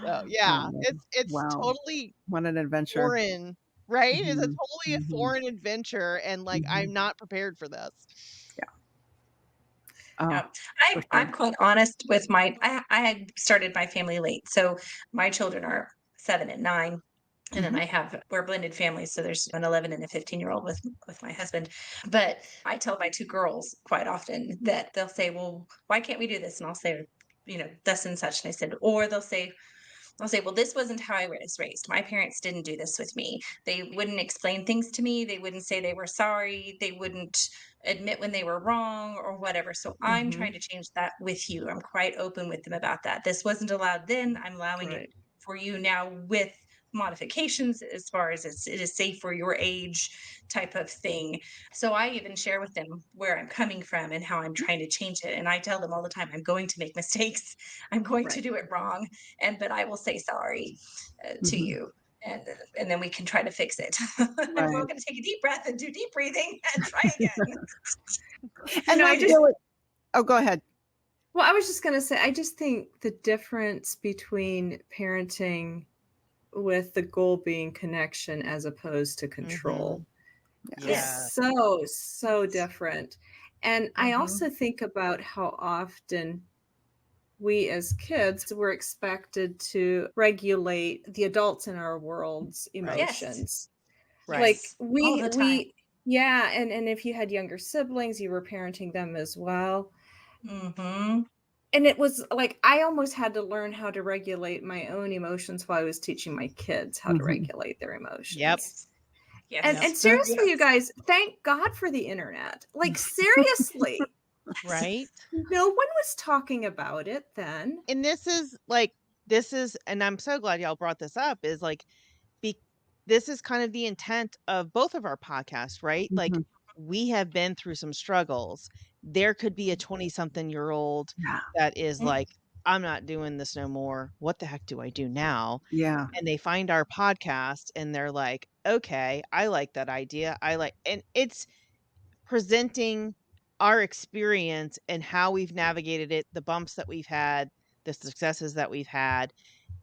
So yeah, it's totally what an adventure. foreign, right? It's a totally a foreign adventure, and like I'm not prepared for this. I'm quite honest with I had started my family late, so my children are 7 and 9. And then we're blended families. So there's an 11 and a 15-year-old with my husband. But I tell my 2 girls quite often that they'll say, well, why can't we do this? And I'll say, thus and such. And I said, or I'll say, well, this wasn't how I was raised. My parents didn't do this with me. They wouldn't explain things to me. They wouldn't say they were sorry. They wouldn't admit when they were wrong or whatever. So I'm Mm-hmm. trying to change that with you. I'm quite open with them about that. This wasn't allowed then. I'm allowing it Right. for you now with modifications as far as it is safe for your age type of thing. So I even share with them where I'm coming from and how I'm trying to change it. And I tell them all the time, I'm going to make mistakes. I'm going to Right. do it wrong. But I will say sorry to Mhm. you. And then we can try to fix it. And we're all Right. going to take a deep breath and do deep breathing and try again. And I then just oh, go ahead. Well, I was just going to say, I just think the difference between parenting with the goal being connection as opposed to control Yeah. is so different. And I also think about how often we as kids were expected to regulate the adults in our world's emotions. Right. Like all the time. yeah, and if you had younger siblings, you were parenting them as well. Mm-hmm. And it was like I almost had to learn how to regulate my own emotions while I was teaching my kids how to Mhm. regulate their emotions. Yep. Yes. And seriously, you guys, thank God for the internet. Like seriously, Right. no one was talking about it then. And and I'm so glad y'all brought this up, is like, this is kind of the intent of both of our podcasts, right? Like, Mhm. we have been through some struggles. There could be a 20-something-year-old Yeah. that is Mm. like, I'm not doing this no more. What the heck do I do now? Yeah. And they find our podcast and they're like, okay, I like that idea. And it's presenting our experience and how we've navigated it, the bumps that we've had, the successes that we've had,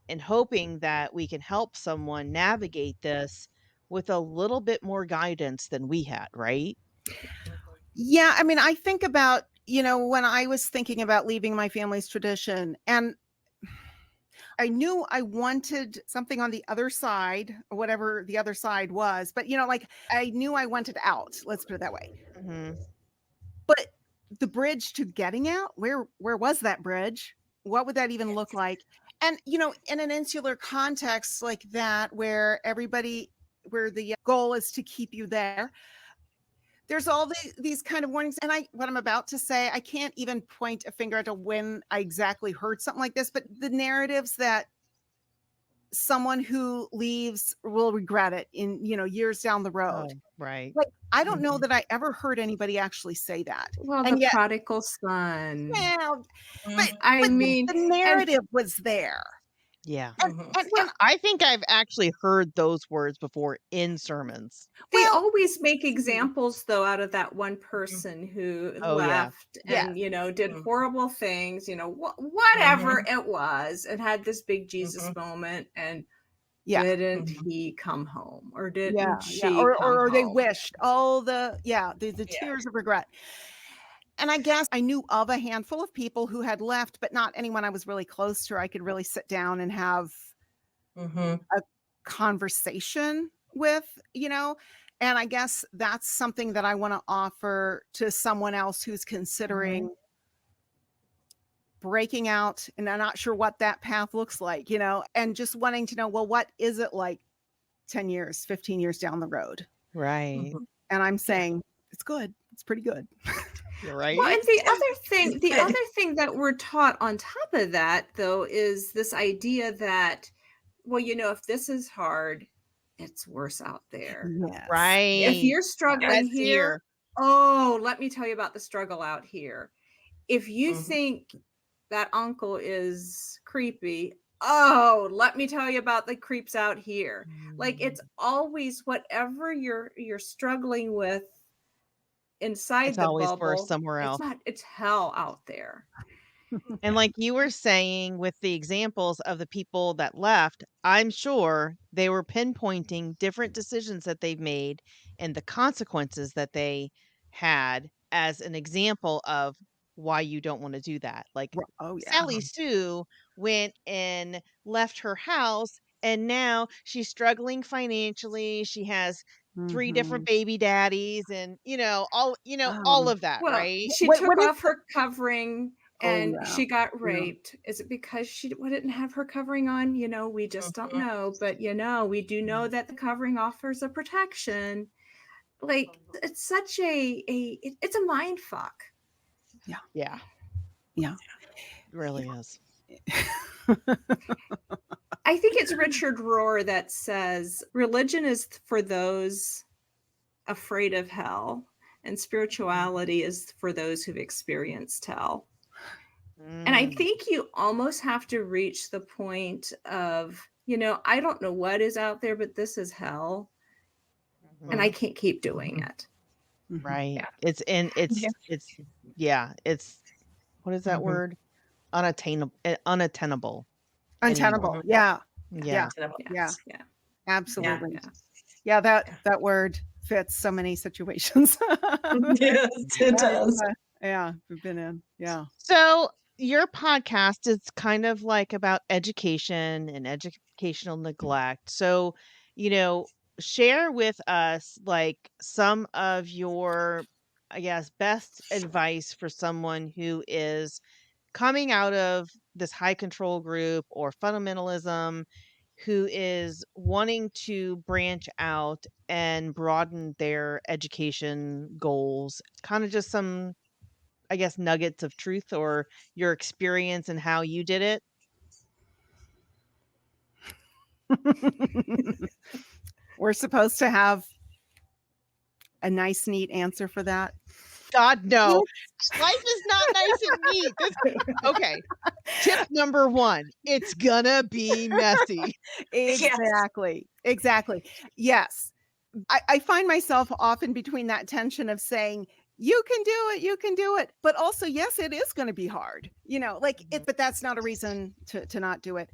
and hoping that we can help someone navigate this with a little bit more guidance than we had, right? Yeah, I mean, I think about, when I was thinking about leaving my family's tradition, and I knew I wanted something on the other side, or whatever the other side was, but like I knew I wanted out, let's put it that way. Mhm. But the bridge to getting out, where was that bridge? What would that even look like? And in an insular context like that, where the goal is to keep you there, there's all these kind of warnings. And what I'm about to say, I can't even point a finger to when I exactly heard something like this, but the narratives that someone who leaves will regret it in years down the road. Oh, right. Like, I don't know that I ever heard anybody actually say that. Well, And the yet, prodigal son. well, Mm. I mean, the narrative was there. Yeah. And, Mhm. and I think I've actually heard those words before in sermons. they well, always make examples though out of that one person who Oh, yeah. left Yeah. and did Mhm. horrible things, whatever Mhm. it was, and had this big Jesus Mhm. moment. And yeah, didn't Mhm. he come home, or yeah, didn't yeah. she come Or they home? wished all the Yeah. tears of regret. And I guess I knew of a handful of people who had left, but not anyone I was really close to. I could really sit down and have Mhm. a conversation with, and I guess that's something that I want to offer to someone else who's considering breaking out, and I'm not sure what that path looks like, and just wanting to know, well, what is it like 10 years, 15 years down the road? Right. Mhm. And I'm saying it's good. It's pretty good. You're right. Well, and Yeah. the Good. other thing that we're taught on top of that, though, is this idea that, well, if this is hard, it's worse out there. Yes. If Right. you're struggling That's here, oh, let me tell you about the struggle out here. If you Mhm. think that uncle is creepy, oh, let me tell you about the creeps out here. Like, it's always whatever you're struggling with inside It's the always worse bubble. somewhere else. It's hell out there. And like you were saying with the examples of the people that left, I'm sure they were pinpointing different decisions that they've made and the consequences that they had as an example of why you don't want to do that. Like Oh, yeah. Sally Sue went and left her house and now she's struggling financially. She has three different Mhm. baby daddies and all Oh, of that, Well, right? she what took is off her covering and yeah. she got Yeah. raped. Is it because she didn't have her covering on? We just don't know. But we do know that the covering offers a protection. Like, it's such it's a mind fuck. Yeah. Yeah. It really is. I think it's Richard Rohr that says religion is for those afraid of hell, and spirituality is for those who've experienced hell. And I think you almost have to reach the point of, I don't know what is out there, but this is hell. And I can't keep doing it. Right. Yeah. It's what is that word? Unattainable. Unattainable. Untenable. anymore. Yeah. Yeah. Yeah. Yeah. Absolutely. Yeah. Yeah, that word fits so many situations. Yes, it does. Yeah, we've been in. Yeah. So your podcast is kind of like about education and educational neglect. So, share with us like some of your, I guess, best advice for someone who is coming out of this high control group or fundamentalism, who is wanting to branch out and broaden their education goals. Kind of just some, I guess, nuggets of truth or your experience and how you did it. We're supposed to have a nice, neat answer for that. God, no. Life is not nice and neat. Okay. Tip number 1, it's gonna be messy. Exactly. Yes. I find myself often between that tension of saying, you can do it. But also, yes, it is going to be hard, but that's not a reason to not do it.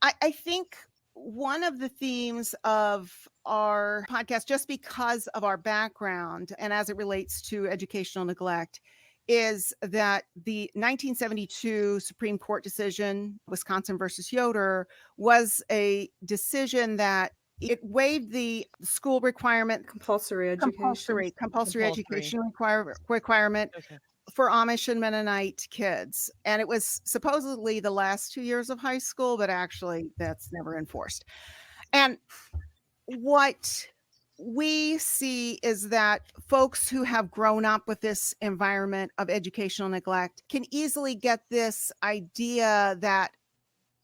I think one of the themes of our podcast, just because of our background and as it relates to educational neglect, is that the 1972 Supreme Court decision, Wisconsin versus Yoder, was a decision that it waived the school requirement, Compulsory education. compulsory education requirement Okay. for Amish and Mennonite kids. And it was supposedly the last 2 years of high school, but actually that's never enforced. And what we see is that folks who have grown up with this environment of educational neglect can easily get this idea that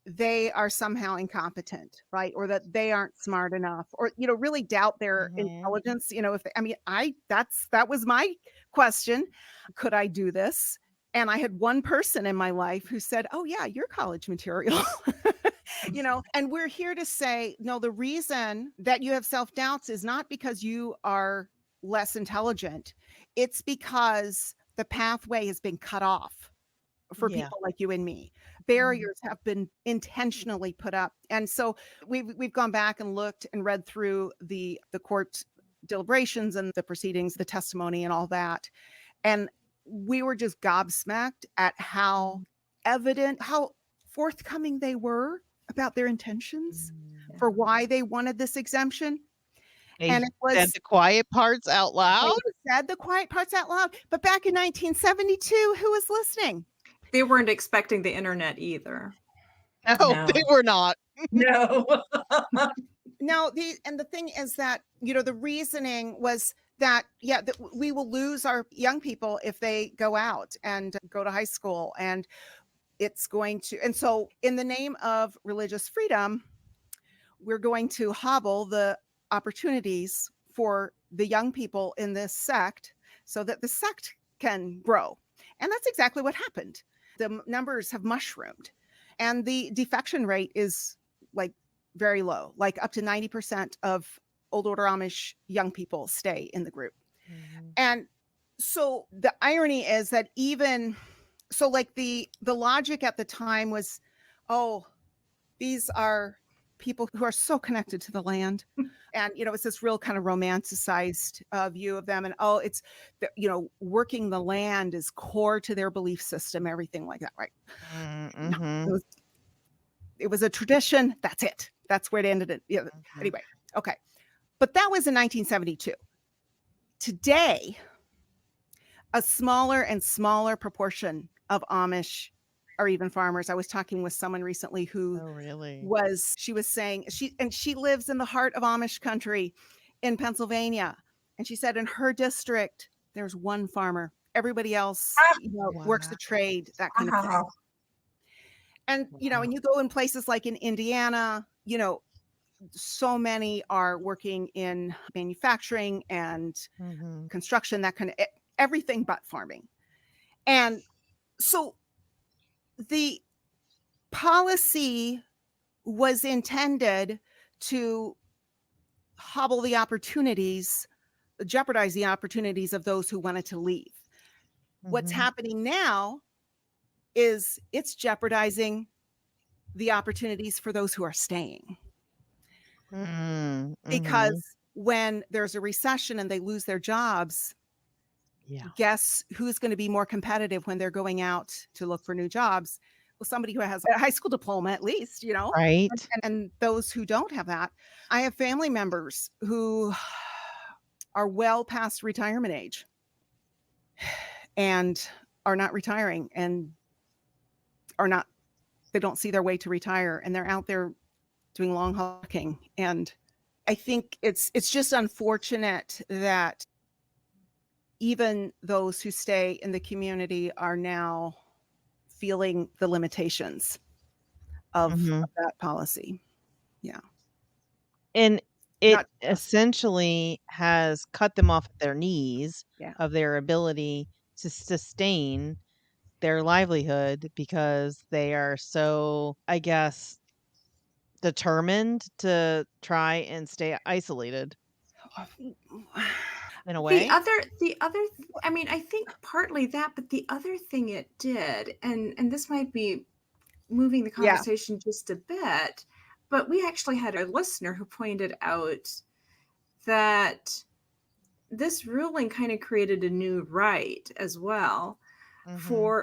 they are somehow incompetent, right? Or that they aren't smart enough, or, really doubt their intelligence. That was my question. Could I do this? And I had one person in my life who said, oh yeah, you're college material. And we're here to say, no, the reason that you have self-doubts is not because you are less intelligent. It's because the pathway has been cut off for people like you and me. Barriers have been intentionally put up. And so we've gone back and looked and read through the court deliberations and the proceedings, the testimony and all that. And we were just gobsmacked at how evident, how forthcoming they were about their intentions for why they wanted this exemption. And it was said the quiet parts out loud. Said the quiet parts out loud. But back in 1972, who was listening? They weren't expecting the internet either. No, they were not. No. No, the thing is that, the reasoning was that, that we will lose our young people if they go out and go to high school, and it's going to, and so in the name of religious freedom, we're going to hobble the opportunities for the young people in this sect so that the sect can grow. And that's exactly what happened. The numbers have mushroomed, and the defection rate is like very low, like up to 90% of old order Amish young people stay in the group. And so the irony is that like the logic at the time was, oh, these are people who are so connected to the land. And, it's this real kind of romanticized view of them. And, it's, working the land is core to their belief system, everything like that, right? No, it was a tradition. That's it. That's where it ended. Anyway, okay. But that was in 1972. Today, a smaller and smaller proportion of Amish or even farmers. I was talking with someone recently who Oh, really? she was saying she lives in the heart of Amish country in Pennsylvania. And she said in her district, there's one farmer. Everybody else, works the trade, that kind of thing. Wow. And, and you go in places like in Indiana, so many are working in manufacturing and construction, that kind of everything but farming. And so the policy was intended to hobble the opportunities, jeopardize the opportunities of those who wanted to leave. What's happening now is it's jeopardizing the opportunities for those who are staying. Because when there's a recession and they lose their jobs, guess who's going to be more competitive when they're going out to look for new jobs? Well, somebody who has a high school diploma, at least, Right. and those who don't have that. I have family members who are well past retirement age and are not retiring and they don't see their way to retire, and they're out there doing long haul working. And I think it's just unfortunate that even those who stay in the community are now feeling the limitations of that policy. Yeah. And it essentially has cut them off at their knees of their ability to sustain their livelihood because they are so, I guess, determined to try and stay isolated in a way. I mean, I think partly that, but the other thing it did, and this might be moving the conversation just a bit, but we actually had a listener who pointed out that this ruling kind of created a new right as well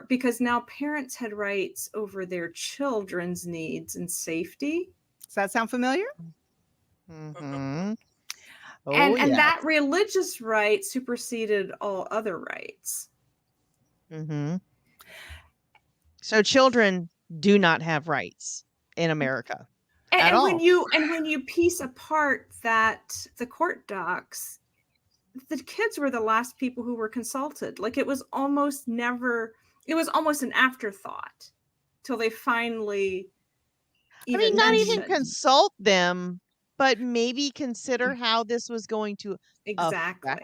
because now parents had rights over their children's needs and safety. Does that sound familiar? And that religious right superseded all other rights. So children do not have rights in America at all. When you piece apart that the court docs, the kids were the last people who were consulted. Like it was almost an afterthought till they finally not even consult them, but maybe consider how this was going to affect them.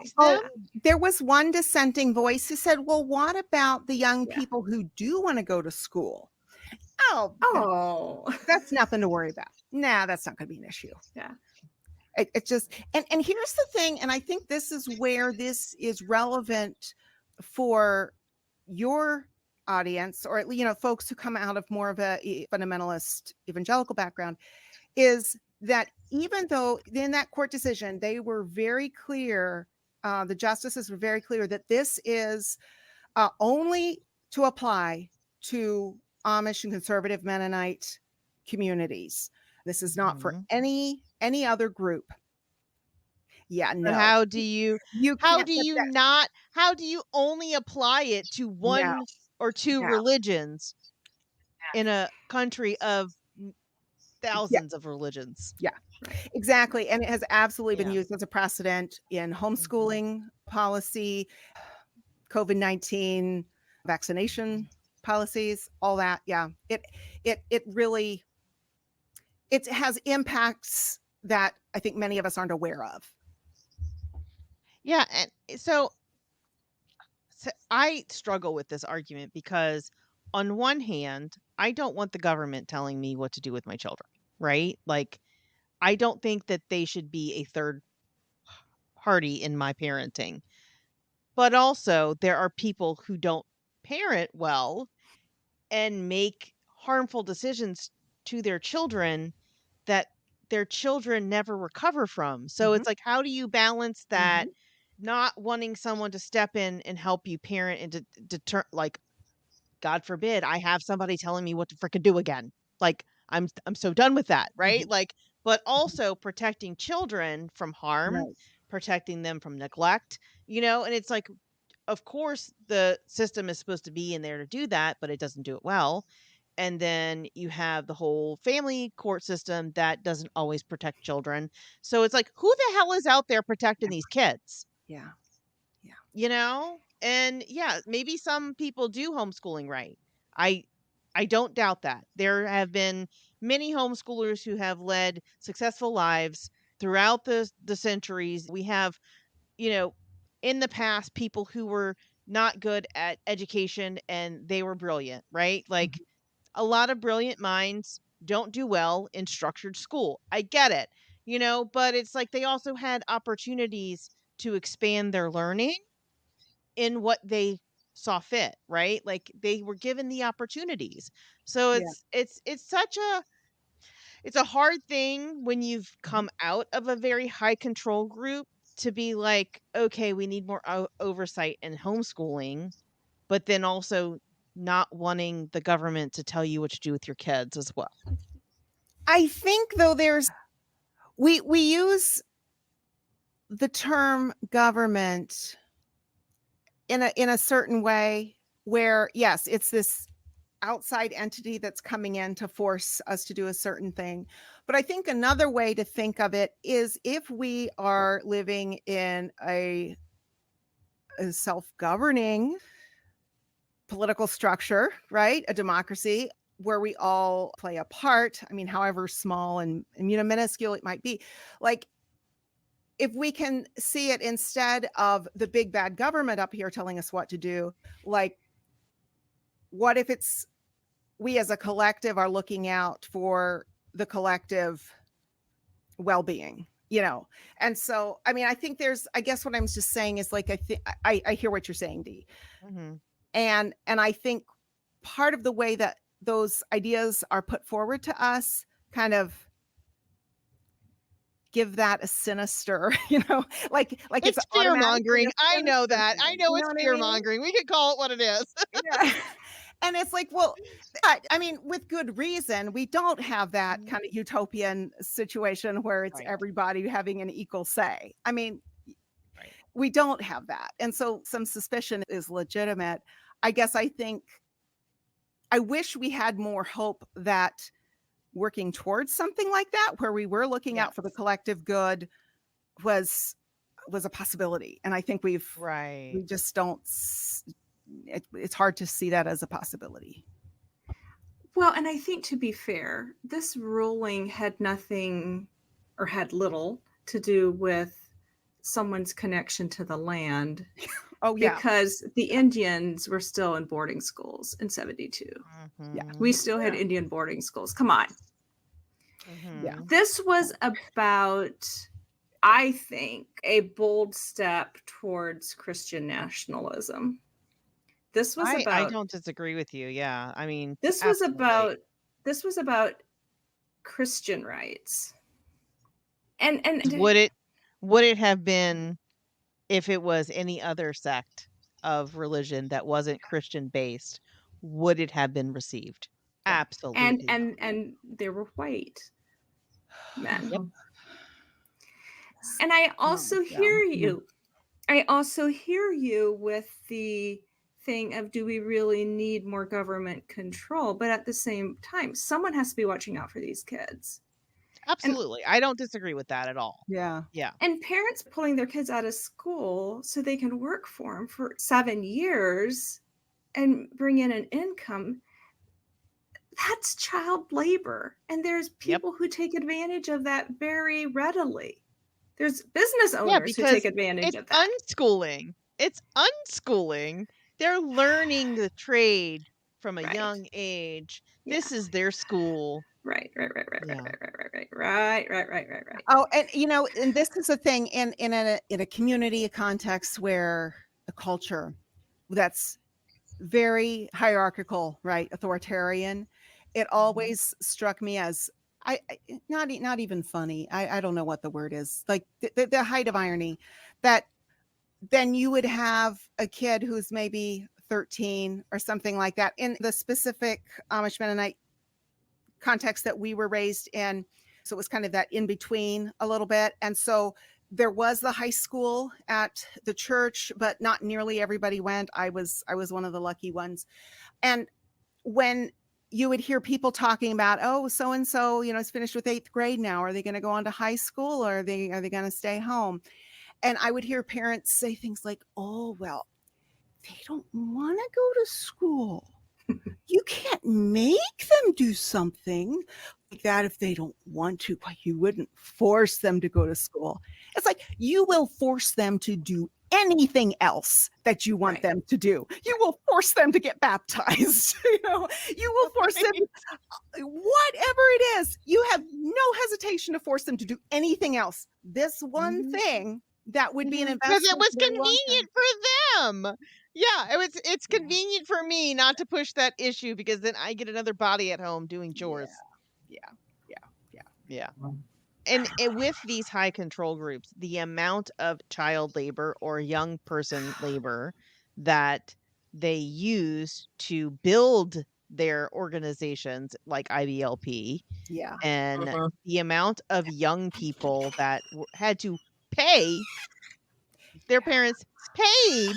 There was one dissenting voice who said, well, what about the young people who do want to go to school? That's nothing to worry about. Nah, that's not going to be an issue. Yeah. It just, and here's the thing, and I think this is where this is relevant for your audience, or folks who come out of more of a fundamentalist evangelical background, is that even though in that court decision, they were very clear, the justices were very clear that this is only to apply to Amish and conservative Mennonite communities. This is not for any other group. Yeah, no. But how do you only apply it to one or two religions in a country of thousands of religions? Yeah, exactly. And it has absolutely been used as a precedent in homeschooling policy, COVID-19 vaccination policies, all that. Yeah, it really, it has impacts that I think many of us aren't aware of. Yeah, and so I struggle with this argument because on one hand, I don't want the government telling me what to do with my children, right? Like, I don't think that they should be a third party in my parenting. But also, there are people who don't parent well and make harmful decisions to their children that their children never recover from. So it's like, how do you balance that? Not wanting someone to step in and help you parent and to deter, like, God forbid, I have somebody telling me what to frickin' do again. Like, I'm so done with that, right? Like, but also protecting children from harm, protecting them from neglect, and it's like, of course, the system is supposed to be in there to do that, but it doesn't do it well. And then you have the whole family court system that doesn't always protect children. So it's like, who the hell is out there protecting these kids? Yeah. And yeah, maybe some people do homeschooling right. I don't doubt that. There have been many homeschoolers who have led successful lives throughout the centuries. We have, in the past, people who were not good at education and they were brilliant, right? Like, a lot of brilliant minds don't do well in structured school. I get it, but it's like they also had opportunities to expand their learning in what they saw fit, right? Like, they were given the opportunities. So Yeah. it's a hard thing when you've come out of a very high control group to be like, okay, we need more oversight in homeschooling, but then also not wanting the government to tell you what to do with your kids as well. I think though we use the term government in a certain way where, yes, it's this outside entity that's coming in to force us to do a certain thing. But I think another way to think of it is if we are living in a self-governing political structure, right? A democracy where we all play a part. I mean, however small and minuscule it might be. Like, if we can see it instead of the big bad government up here telling us what to do, like, what if it's we as a collective are looking out for the collective well-being, And so, I mean, I think I guess what I'm just saying is, like, I hear what you're saying, Dee. Mm-hmm. And I think part of the way that those ideas are put forward to us kind of give that a sinister, like it's fear mongering. I know that. I know it's fear mongering. We could call it what it is. Yeah. And it's like, well, I mean, with good reason, we don't have that kind of utopian situation where it's everybody having an equal say. I mean, we don't have that. And so some suspicion is legitimate. I guess I wish we had more hope that working towards something like that, where we were looking out for the collective good, was a possibility. And I think we just don't, it's hard to see that as a possibility. Well, and I think, to be fair, this ruling had nothing or had little to do with someone's connection to the land. Oh, yeah. Because the Indians were still in boarding schools in 72. Mm-hmm. Yeah. We still had Indian boarding schools. Come on. Mm-hmm. Yeah. This was about, I think, a bold step towards Christian nationalism. This was about. I don't disagree with you. Yeah. I mean, this was about Christian rights. And would it have been if it was any other sect of religion that wasn't Christian based? Would it have been received? Absolutely. And they were white men. Yep. And I also hear you. I also hear you with the thing of, do we really need more government control? But at the same time, someone has to be watching out for these kids. Absolutely. I don't disagree with that at all. Yeah. Yeah. And parents pulling their kids out of school so they can work for them for 7 years and bring in an income. That's child labor. And there's people who take advantage of that very readily. There's business owners who take advantage of that. It's unschooling. They're learning the trade from a young age. Yeah. This is their school. Right. Oh, and and this is a thing in a community, a context where a culture that's very hierarchical, right, authoritarian. It always struck me as not even funny. I don't know what the word is. Like the height of irony, that then you would have a kid who's maybe 13 or something like that in the specific Amish-Mennonite context that we were raised in. So it was kind of that in between a little bit. And so there was the high school at the church, but not nearly everybody went. I was one of the lucky ones. And when you would hear people talking about, oh, so and so, is finished with 8th grade now. Are they going to go on to high school, or are they going to stay home? And I would hear parents say things like, oh, well, they don't want to go to school. You can't make them do something like that if they don't want to. You wouldn't force them to go to school. It's like, you will force them to do anything else that you want them to do. You will force them to get baptized. You will force them, whatever it is. You have no hesitation to force them to do anything else. This one thing that would be an investment. Because it was convenient for them. Yeah, it's convenient for me not to push that issue, because then I get another body at home doing chores. Yeah. And with these high control groups, the amount of child labor or young person labor that they use to build their organizations like IBLP, and the amount of young people that had to pay, their parents paid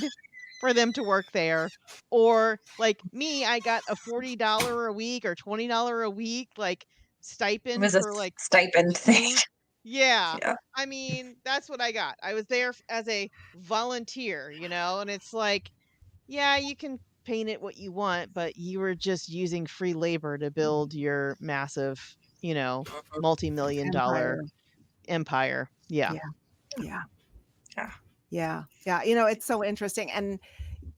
for them to work there. Or like me, I got a $40 a week or $20 a week It stipend was a for stipend thing. food. Yeah. Yeah. I mean, that's what I got. I was there as a volunteer, and it's like, yeah, you can paint it what you want, but you were just using free labor to build your massive, multi-million dollar empire. Yeah. It's so interesting. And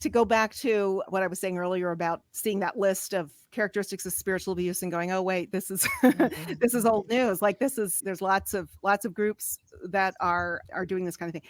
to go back to what I was saying earlier about seeing that list of characteristics of spiritual abuse and going, oh wait, this is this is old news. Like there's lots of groups that are doing this kind of thing.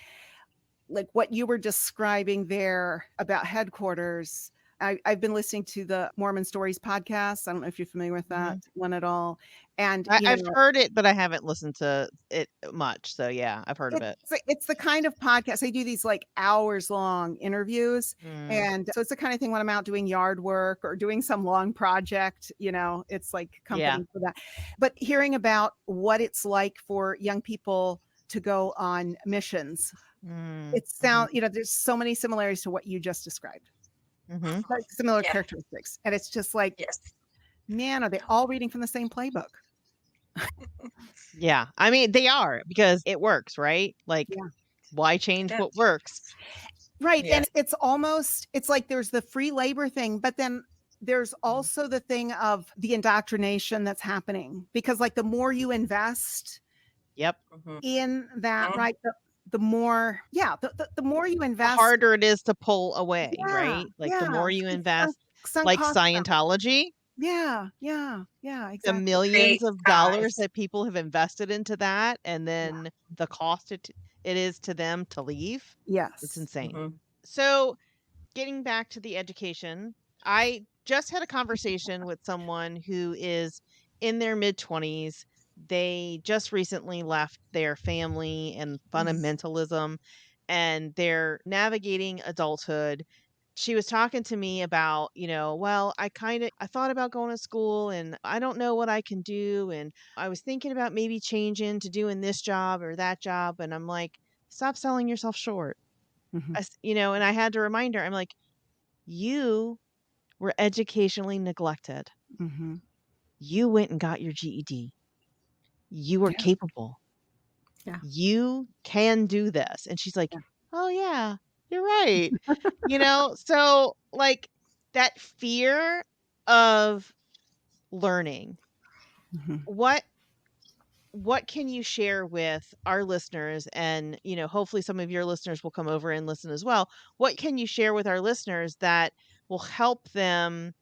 Like what you were describing there about headquarters. I've been listening to the Mormon Stories podcast. I don't know if you're familiar with that one at all. And I've heard it, but I haven't listened to it much. So yeah, I've heard of it. It's the kind of podcast. They do these like hours long interviews. And so it's the kind of thing when I'm out doing yard work or doing some long project, it's like company for that. But hearing about what it's like for young people to go on missions, it sounds, there's so many similarities to what you just described. Like similar characteristics. And it's just like, man, are they all reading from the same playbook? Yeah. I mean, they are, because it works, right? Like, why change what works? Right. Yeah. And it's like there's the free labor thing, but then there's also the thing of the indoctrination that's happening, because like the more you invest in that, right? The more, the more you invest, the harder it is to pull away, right? Like the more you invest, like Scientology. Exactly. The millions of dollars that people have invested into that, and then the cost it is to them to leave. It's insane. So getting back to the education, I just had a conversation with someone who is in their mid-20s. They just recently left their family and fundamentalism, and they're navigating adulthood. She was talking to me about, well, I thought about going to school and I don't know what I can do. And I was thinking about maybe changing to doing this job or that job. And I'm like, stop selling yourself short. And I had to remind her, I'm like, you were educationally neglected. You went and got your GED. You were capable. You can do this. And she's like, oh yeah, you're right. So like that fear of learning, what can you share with our listeners? And, hopefully some of your listeners will come over and listen as well. What can you share with our listeners that will help them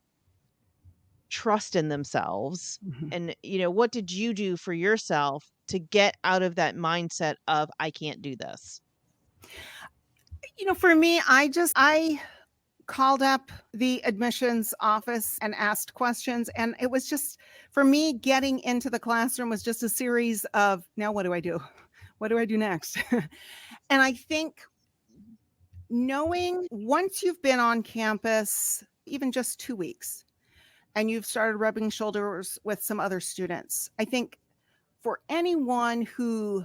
trust in themselves? And, what did you do for yourself to get out of that mindset of, I can't do this? For me, I called up the admissions office and asked questions. And it was just, for me, getting into the classroom was just a series of, now what do I do? What do I do next? And I think knowing once you've been on campus, even just 2 weeks, and you've started rubbing shoulders with some other students, I think for anyone who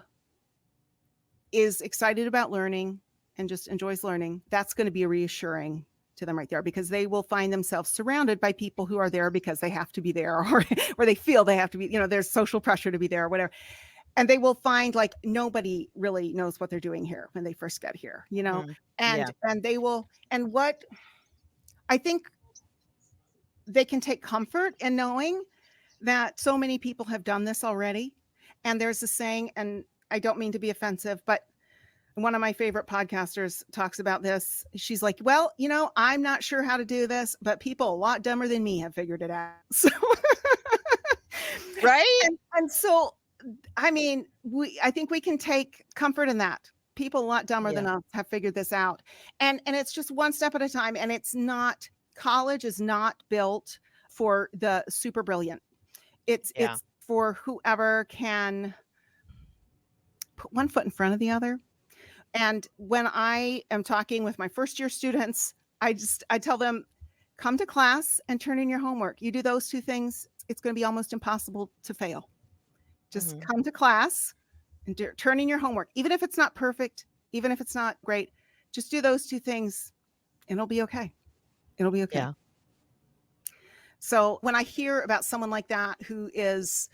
is excited about learning and just enjoys learning, that's going to be reassuring to them right there, because they will find themselves surrounded by people who are there because they have to be there, or they feel they have to be, there's social pressure to be there or whatever. And they will find like nobody really knows what they're doing here when they first get here, and they will, and what I think they can take comfort in knowing that so many people have done this already. And there's a saying, and I don't mean to be offensive, but one of my favorite podcasters talks about this. She's like, well, I'm not sure how to do this, but people a lot dumber than me have figured it out. So, right. And so, I mean, I think we can take comfort in that. People a lot dumber than us have figured this out. And it's just one step at a time. And college is not built for the super brilliant. It's for whoever can put one foot in front of the other. And when I am talking with my first year students, I tell them, come to class and turn in your homework. You do those two things, it's going to be almost impossible to fail. Just come to class and turn in your homework. Even if it's not perfect, even if it's not great, just do those two things and it'll be okay. It'll be okay. Yeah. So when I hear about someone like that who is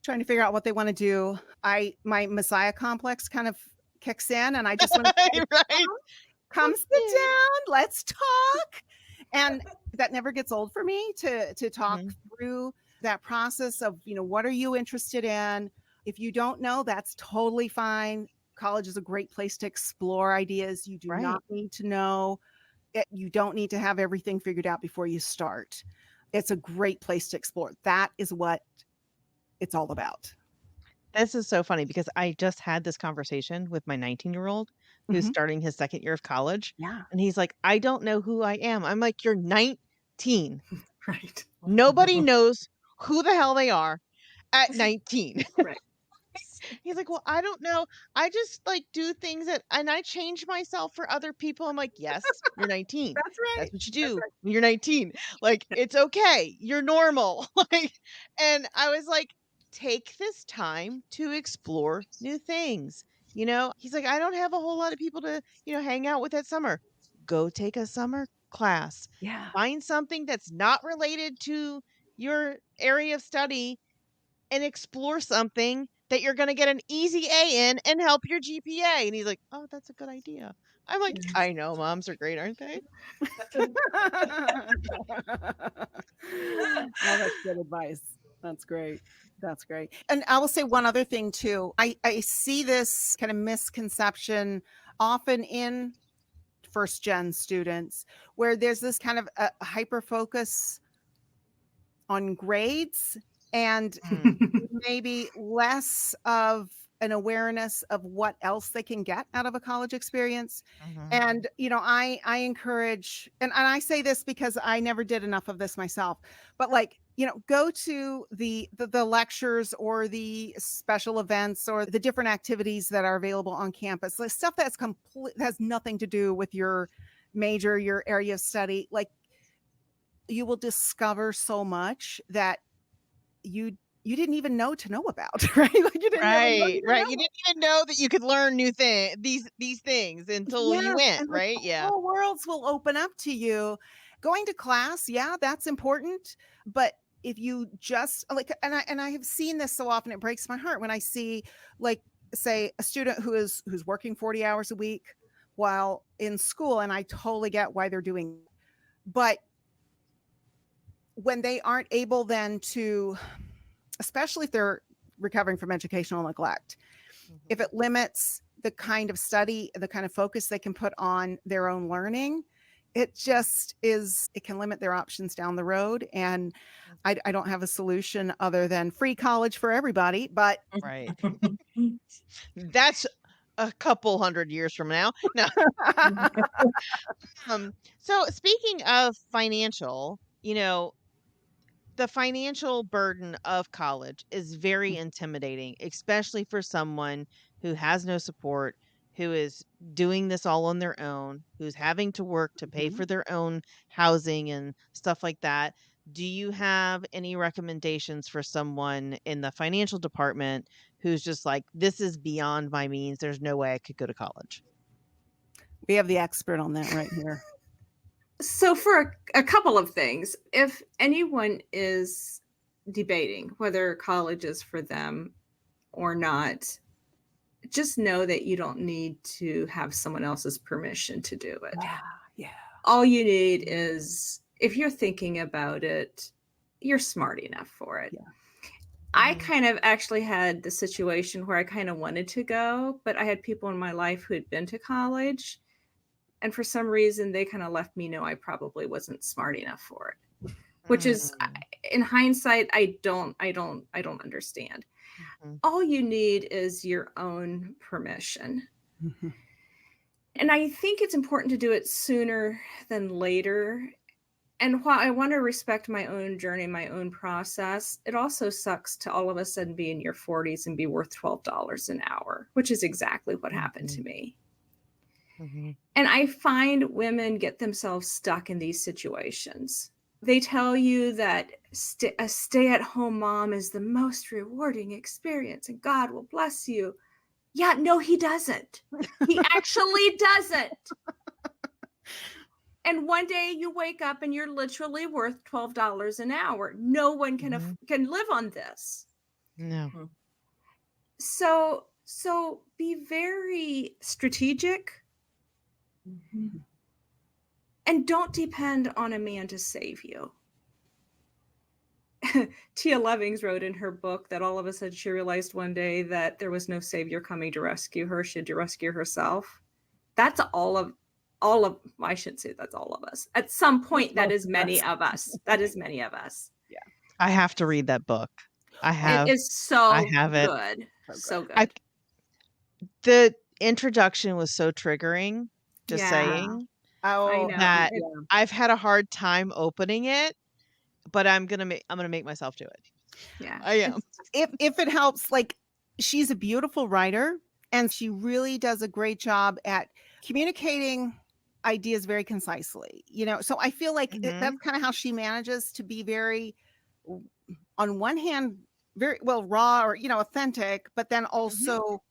trying to figure out what they want to do, my Messiah complex kind of kicks in, and I just want to say, right. Come sit down, let's talk. And that never gets old for me to talk through that process of, what are you interested in? If you don't know, that's totally fine. College is a great place to explore ideas. You do not need to know. You don't need to have everything figured out before you start. It's a great place to explore. That is what it's all about. This is so funny because I just had this conversation with my 19-year-old who's starting his second year of college. Yeah. And he's like, I don't know who I am. I'm like, you're 19. Right. Nobody knows who the hell they are at 19. Right. He's like, well, I don't know. I just like do things and I change myself for other people. I'm like, yes, you're 19. That's right. That's what you do when you're 19. Like, it's okay. You're normal. And I was like, take this time to explore new things. He's like, I don't have a whole lot of people to, hang out with that summer. Go take a summer class. Yeah. Find something that's not related to your area of study and explore something that you're going to get an easy A in and help your GPA. And he's like, oh, that's a good idea. I'm like, I know, moms are great, aren't they? Oh, that's good advice. That's great. That's great. And I will say one other thing too. I see this kind of misconception often in first gen students where there's this kind of a hyper focus on grades and maybe less of an awareness of what else they can get out of a college experience. And, I encourage, and I say this because I never did enough of this myself, but go to the lectures or the special events or the different activities that are available on campus, the stuff that's has nothing to do with your major, your area of study. Like, you will discover so much that you didn't even know to know about, right? Like you didn't right. You didn't even know that you could learn new these things until you went, right? Whole worlds will open up to you. Going to class, that's important, but if you just and I have seen this so often, it breaks my heart when I see, say, a student who's working 40 hours a week while in school, and I totally get why they're doing it. But when they aren't able then to, especially if they're recovering from educational neglect, if it limits the kind of study, the kind of focus they can put on their own learning, it can limit their options down the road. And I don't have a solution other than free college for everybody, but right. That's a couple 100 years from now. No. So speaking of financial, the financial burden of college is very intimidating, especially for someone who has no support, who is doing this all on their own, who's having to work to pay for their own housing and stuff like that. Do you have any recommendations for someone in the financial department who's just like, this is beyond my means. There's no way I could go to college. We have the expert on that right here. So for a couple of things, if anyone is debating whether college is for them or not, just know that you don't need to have someone else's permission to do it. Yeah. All you need is, if you're thinking about it, you're smart enough for it. Yeah. I kind of actually had the situation where I kind of wanted to go, but I had people in my life who had been to college, and for some reason they kind of left me know I probably wasn't smart enough for it, which is, in hindsight, I don't understand. All you need is your own permission. And I think it's important to do it sooner than later. And while I want to respect my own journey, my own process, it also sucks to all of a sudden be in your 40s and be worth $12 an hour, which is exactly what happened to me. And I find women get themselves stuck in these situations. They tell you that a stay-at-home mom is the most rewarding experience and God will bless you. Yeah, no, he doesn't. He actually doesn't. And one day you wake up and you're literally worth $12 an hour. No one can live on this. No. So be very strategic. And don't depend on a man to save you. Tia Levings wrote in her book that all of a sudden she realized one day that there was no savior coming to rescue her. She had to rescue herself. That's all of, I shouldn't say that's all of us. At some point, that is many of us. That is many of us. Yeah. I have to read that book. It is so good. So good. The introduction was so triggering, just saying. I know. That I've had a hard time opening it, but I'm gonna make myself do it. Yeah, I am. If it helps, like, she's a beautiful writer and she really does a great job at communicating ideas very concisely, so I feel like that's kind of how she manages to be very, on one hand, very well raw or authentic, but then also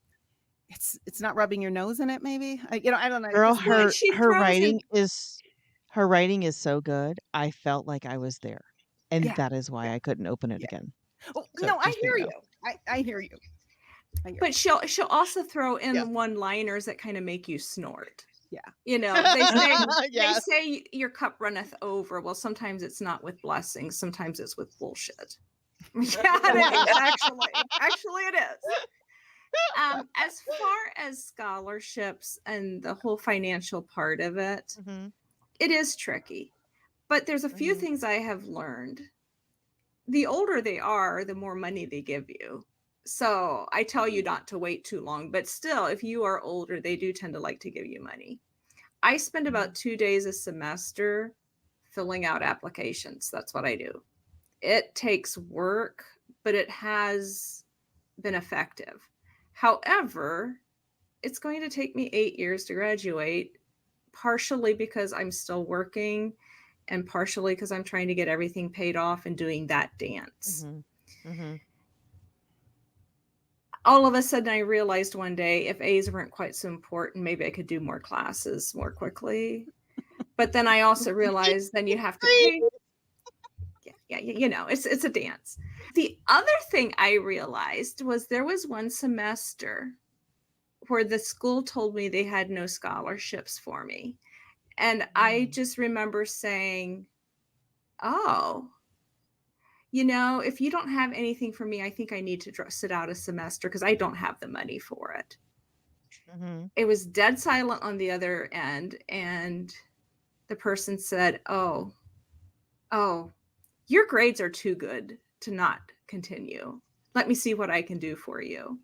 it's not rubbing your nose in it, maybe. I don't know. Girl, her writing is so good. I felt like I was there, and that is why I couldn't open it again. Oh, so no, I hear you. I hear you. But she'll also throw in one-liners that kind of make you snort. Yeah. They say your cup runneth over. Well, sometimes it's not with blessings. Sometimes it's with bullshit. Yeah, it is, actually it is. As far as scholarships and the whole financial part of it, it is tricky. But there's a few things I have learned. The older they are, the more money they give you. So I tell you not to wait too long, but still, if you are older, they do tend to like to give you money. I spend about 2 days a semester filling out applications. That's what I do. It takes work, but it has been effective. However, it's going to take me 8 years to graduate, partially because I'm still working and partially because I'm trying to get everything paid off and doing that dance. All of a sudden, I realized one day, if A's weren't quite so important, maybe I could do more classes more quickly. But then I also realized then you have to pay. It's a dance. The other thing I realized was there was one semester where the school told me they had no scholarships for me. And I just remember saying, oh, if you don't have anything for me, I think I need to sit out a semester because I don't have the money for it. It was dead silent on the other end. And the person said, oh, your grades are too good to not continue. Let me see what I can do for you.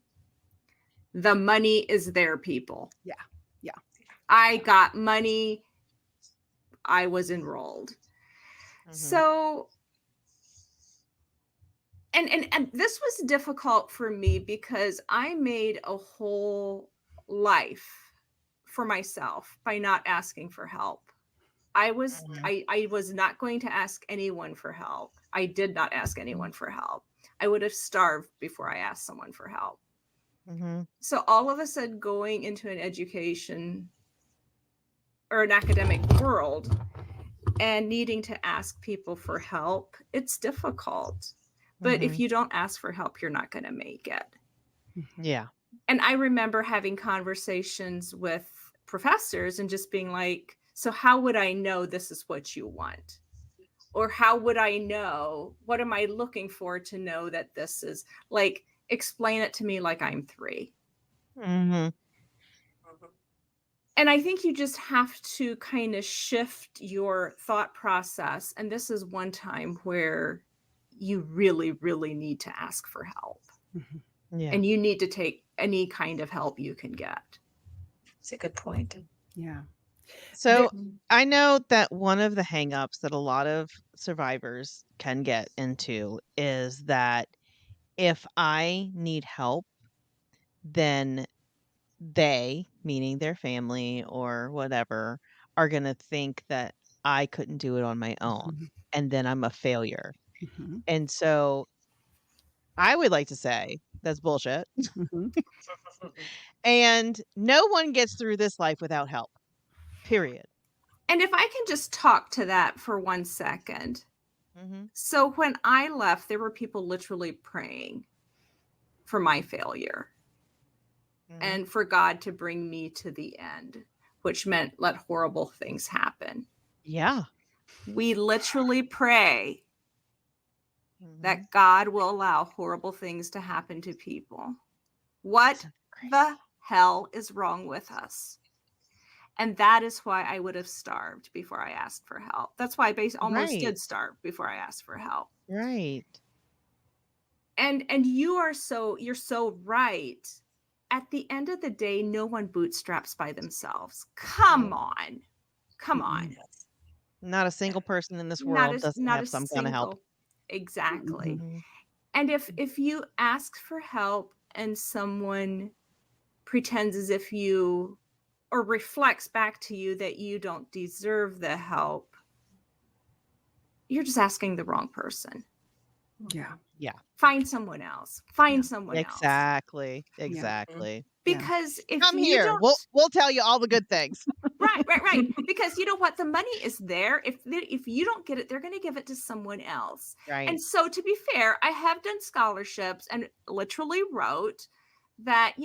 The money is there, people. Yeah. I got money. I was enrolled. So, and this was difficult for me because I made a whole life for myself by not asking for help. I was not going to ask anyone for help. I did not ask anyone for help. I would have starved before I asked someone for help. Mm-hmm. So all of a sudden going into an education or an academic world and needing to ask people for help, it's difficult. But if Mm-hmm. you don't ask for help, you're not going to make it. Yeah. And I remember having conversations with professors and just being like, so how would I know this is what you want? Or how would I know? What am I looking for to know that this is like, explain it to me like I'm 3. Mm-hmm. And I think you just have to kind of shift your thought process. And this is one time where you really, really need to ask for help. Yeah. And you need to take any kind of help you can get. It's a good point. Yeah. So I know that one of the hangups that a lot of survivors can get into is that if I need help, then they, meaning their family or whatever, are going to think that I couldn't do it on my own and then I'm a failure. Mhm. And so I would like to say that's bullshit. Mhm. And no one gets through this life without help. Period. And if I can just talk to that for 1 second. Mm-hmm. So when I left, there were people literally praying for my failure Mm-hmm. and for God to bring me to the end, which meant let horrible things happen. Yeah. We literally pray Mm-hmm. that God will allow horrible things to happen to people. What So crazy. the hell is wrong with us? And that is why I would have starved before I asked for help. That's why I almost Right. did starve before I asked for help. Right. And you're so right. At the end of the day, no one bootstraps by themselves. Come on. Come on. Not a single person in this Not world doesn't a have some kind of help. single. Exactly. Mhm. And if you ask for help and someone pretends as if you or reflects back to you that you don't deserve the help, you're just asking the wrong person. Yeah. Yeah. Find someone else. Find Yeah. someone else. Exactly. Exactly. Because if Come you here. don't, We'll tell you all the good things. right. Because you know what? The money is there. If you don't get it, they're going to give it to someone else. Right. And so to be fair, I have done scholarships and literally wrote that,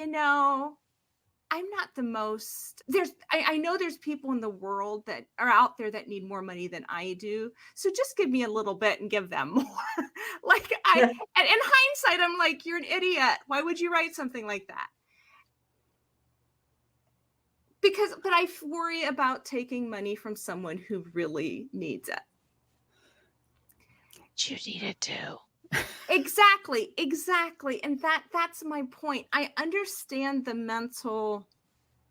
I'm not the most, I know there's people in the world that are out there that need more money than I do. So just give me a little bit and give them more. And in hindsight, I'm like, you're an idiot. Why would you write something like that? But I worry about taking money from someone who really needs it. You need it too. Exactly. And that's my point. I understand the mental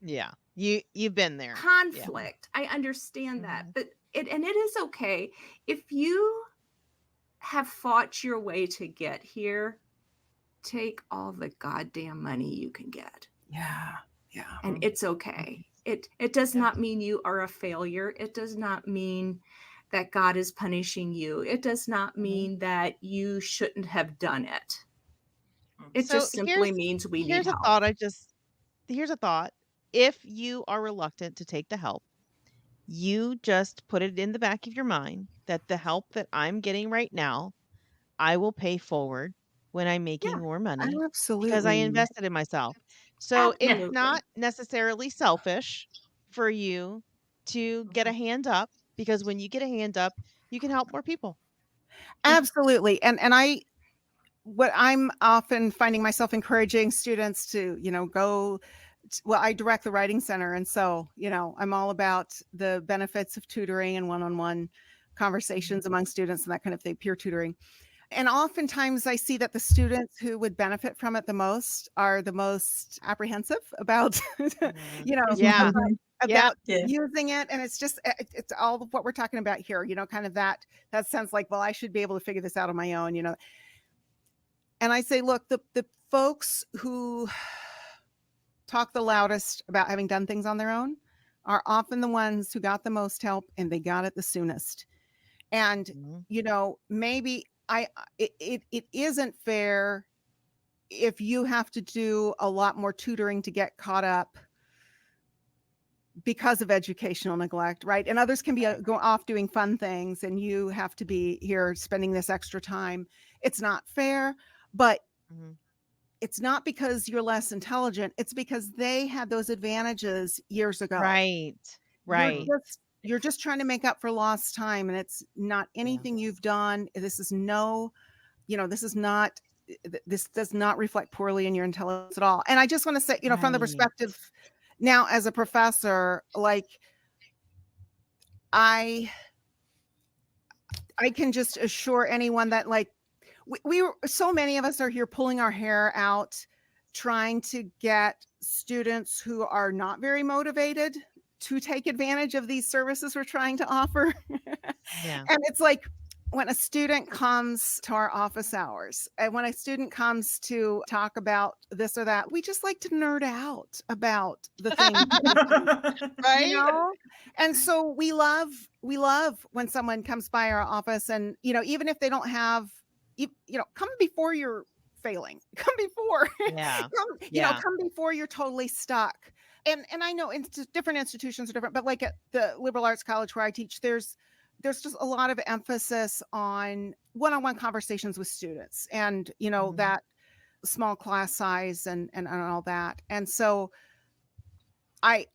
Yeah. You've been there. conflict. Yeah. I understand that. But it is okay. If you have fought your way to get here, take all the goddamn money you can get. Yeah. And it's okay. It does not mean you are a failure. It does not mean that God is punishing you. It does not mean that you shouldn't have done it. It just simply means we need help. Here's a thought. If you are reluctant to take the help, you just put it in the back of your mind that the help that I'm getting right now, I will pay forward when I'm making more money because I Absolutely. invested in myself. So it's Absolutely. not necessarily selfish for you to get a hand up because when you get a hand up, you can help more people. Absolutely. And what I'm often finding myself encouraging students to, go well, I direct the writing center. And so, I'm all about the benefits of tutoring and one-on-one conversations among students and that kind of thing, peer tutoring. And oftentimes I see that the students who would benefit from it the most are the most apprehensive about, Yeah. about using it. And it's just, it's all of what we're talking about here, kind of that sense like, well, I should be able to figure this out on my own, And I say, look, the folks who talk the loudest about having done things on their own are often the ones who got the most help and they got it the soonest. And, maybe it isn't fair if you have to do a lot more tutoring to get caught up because of educational neglect, right? And others can be go off doing fun things, and you have to be here spending this extra time. It's not fair, but it's not because you're less intelligent. It's because they had those advantages years ago. Right. Right. You're just trying to make up for lost time, and it's not anything you've done. This is no, this is not, this does not reflect poorly in your intelligence at all. And I just want to say, from the perspective now as a professor, like I can just assure anyone that like so many of us are here pulling our hair out, trying to get students who are not very motivated to take advantage of these services we're trying to offer. Yeah. And it's like when a student comes to our office hours, and when a student comes to talk about this or that, we just like to nerd out about the thing. Right. And so we love when someone comes by our office, and even if they don't have, come before you're failing, come before, come before you're totally stuck. And I know different institutions are different, but like at the liberal arts college where I teach, there's just a lot of emphasis on one-on-one conversations with students, and that small class size and all that. And so I've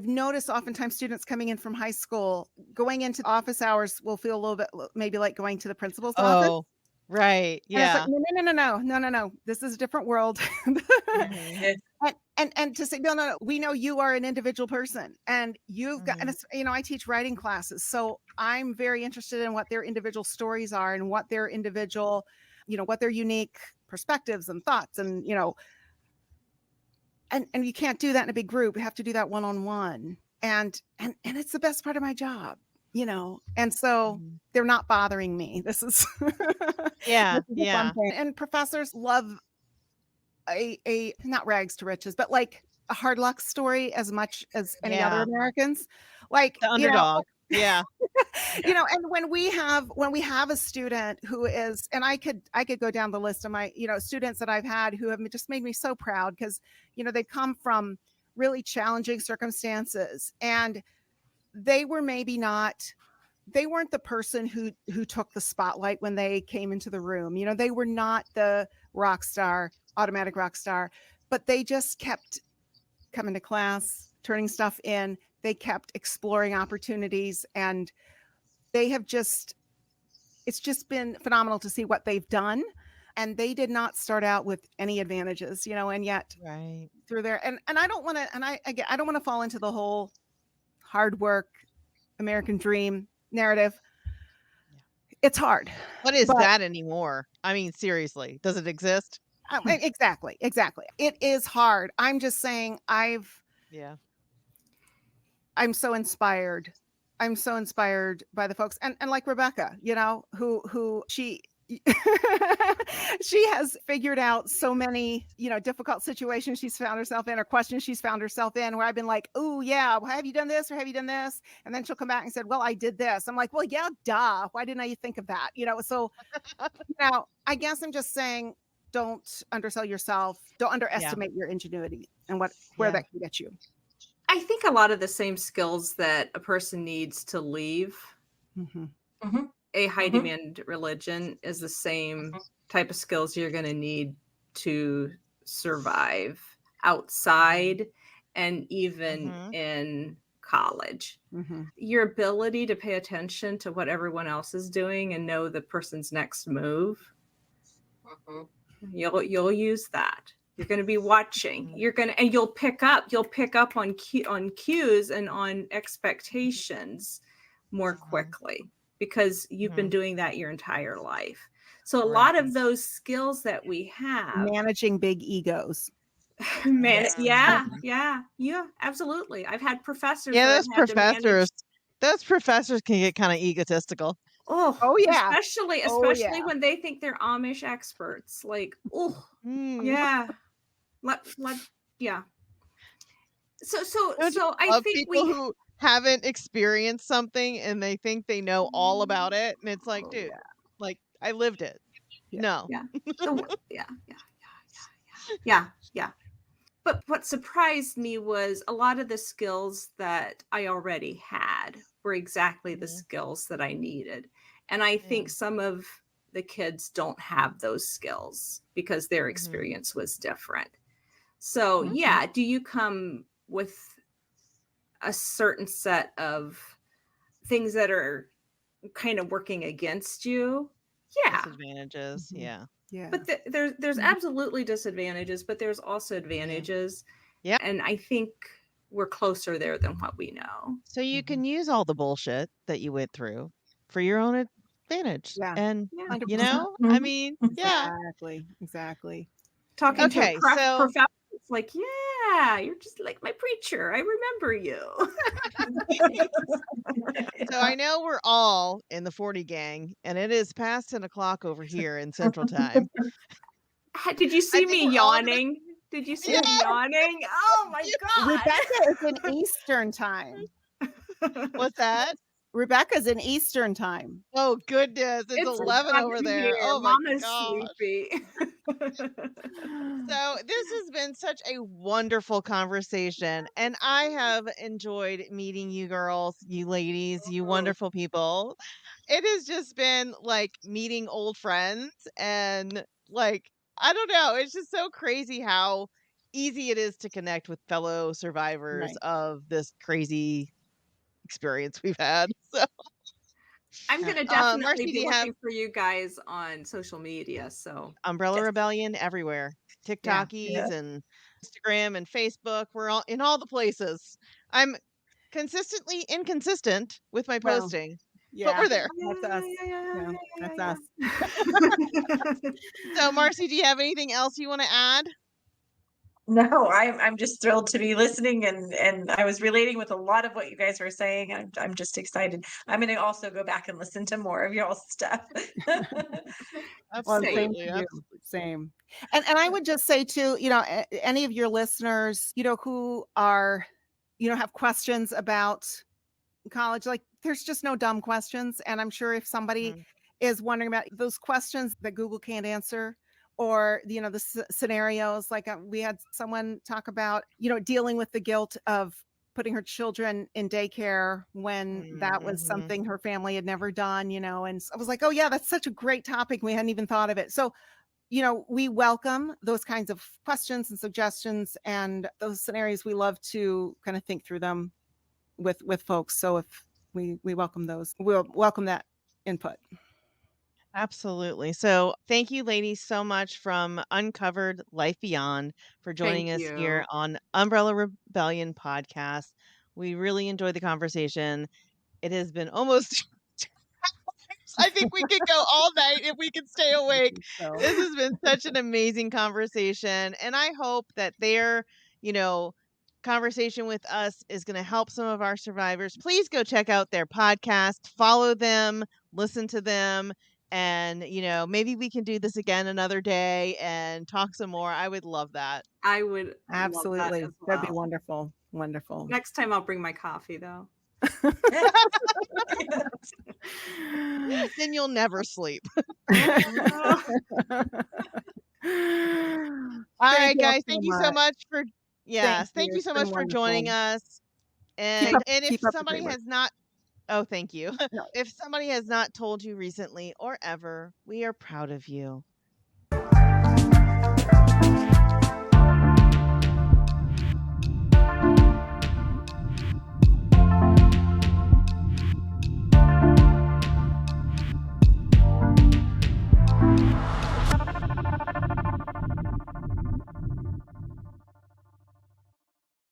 noticed oftentimes students coming in from high school going into office hours will feel a little bit maybe like going to the principal's office. Right. Yeah. And it's like, no. This is a different world. And to say, no, we know you are an individual person, and you've got, and it's, I teach writing classes. So I'm very interested in what their individual stories are, and what their individual, what their unique perspectives and thoughts, and, and you can't do that in a big group. You have to do that one-on-one. And it's the best part of my job, and so they're not bothering me. This is, yeah. this is a fun thing. And professors love a not rags to riches, but like a hard luck story as much as any other Americans, like the underdog. Yeah. And when we have a student who is, and I could go down the list of my, students that I've had who have just made me so proud, because, they've come from really challenging circumstances, and they were they weren't the person who took the spotlight when they came into the room. They were not the automatic rock star, but they just kept coming to class, turning stuff in. They kept exploring opportunities, and it's just been phenomenal to see what they've done. And they did not start out with any advantages, and yet through there. And I don't want to, I don't want to fall into the whole hard work, American dream narrative. It's hard. What is that anymore? I mean, seriously, does it exist? Exactly. It is hard. I'm just saying I'm so inspired. I'm so inspired by the folks, and like Rebecca, who she she has figured out so many, difficult situations she's found herself in, or questions she's found herself in, where I've been like, oh yeah, well, have you done this, or have you done this? And then she'll come back and said, well, I did this. I'm like, well, yeah, duh. Why didn't I think of that? So, I guess I'm just saying, don't undersell yourself. Don't underestimate your ingenuity and where that can get you. I think a lot of the same skills that a person needs to leave a high demand religion is the same type of skills you're going to need to survive outside and even in college. Your ability to pay attention to what everyone else is doing and know the person's next move. You'll use that. You're going to be watching. You'll pick up on cues and on expectations more quickly, because you've been doing that your entire life. So a lot of those skills that we have, managing big egos. Yeah, absolutely. I've had professors. Those professors can get kind of egotistical. Oh yeah. Especially when they think they're Amish experts. Like, yeah. Yeah. So I think people who haven't experienced something and they think they know all about it, and it's like, dude, like, I lived it. No. Yeah. Yeah. But what surprised me was a lot of the skills that I already had were exactly the skills that I needed. And I think some of the kids don't have those skills because their experience was different. So, yeah, do you come with a certain set of things that are kind of working against you? Yeah. Disadvantages. Yeah. But there's absolutely disadvantages, but there's also advantages. Yeah. And I think we're closer there than what we know. So you can use all the bullshit that you went through for your own advantage. Yeah. And, 100%. I mean, yeah. Exactly. Talking to a Okay, so professor, it's like, yeah, you're just like my preacher. I remember you. so I know we're all in the 40 gang, and it is past 10 o'clock over here in Central Time. Did you I see think me we're all gonna- yawning? Did you see Yeah. me yawning? Oh my God. Rebecca is in Eastern time. What's that? Rebecca's in Eastern time. Oh, goodness. It's 11 over 11 there. here. Oh, my Mama's gosh. sleepy. So this has been such a wonderful conversation, and I have enjoyed meeting you girls, you ladies, you wonderful people. It has just been like meeting old friends, and like, I don't know, it's just so crazy how easy it is to connect with fellow survivors Right. of this crazy experience we've had. So I'm going to Marcy, definitely do be you have looking for you guys on social media. So Umbrella Yes. Rebellion everywhere? Yeah. TikTokies and Instagram and Facebook. We're all in all the places. I'm consistently inconsistent with my Well, posting, but yeah, we're there. that's us. Yeah, that's us. So, Marcy, do you have anything else you want to add? No, I'm just thrilled to be listening, and I was relating with a lot of what you guys were saying. I'm just excited. I'm going to also go back and listen to more of y'all's stuff. Well, same Absolutely. to you. Same. And I would just say too, any of your listeners, who are, have questions about college, like there's just no dumb questions. And I'm sure if somebody is wondering about those questions that Google can't answer, or, the scenarios, like we had someone talk about, dealing with the guilt of putting her children in daycare when that was something her family had never done, and I was like, oh yeah, that's such a great topic. We hadn't even thought of it. So, we welcome those kinds of questions and suggestions, and those scenarios. We love to kind of think through them with folks. So if we welcome those, we'll welcome that input. Absolutely. So, thank you, ladies, so much from Uncovered Life Beyond for joining Thank us you. here on Umbrella Rebellion podcast. We really enjoyed the conversation. It has been almost I think we could go all night if we could stay awake. So, This has been such an amazing conversation. And I hope that their, conversation with us is going to help some of our survivors. Please go check out their podcast, follow them, listen to them. And, maybe we can do this again another day and talk some more. I would love that. I would absolutely. love that as That'd be well. wonderful. Wonderful. Next time I'll bring my coffee though. Then you'll never sleep. Oh. All right, guys. Thank you so much for thank you It's so been much for joining wonderful. us. And if keep up the somebody great work. has not thank you. No. If somebody has not told you recently or ever, we are proud of you.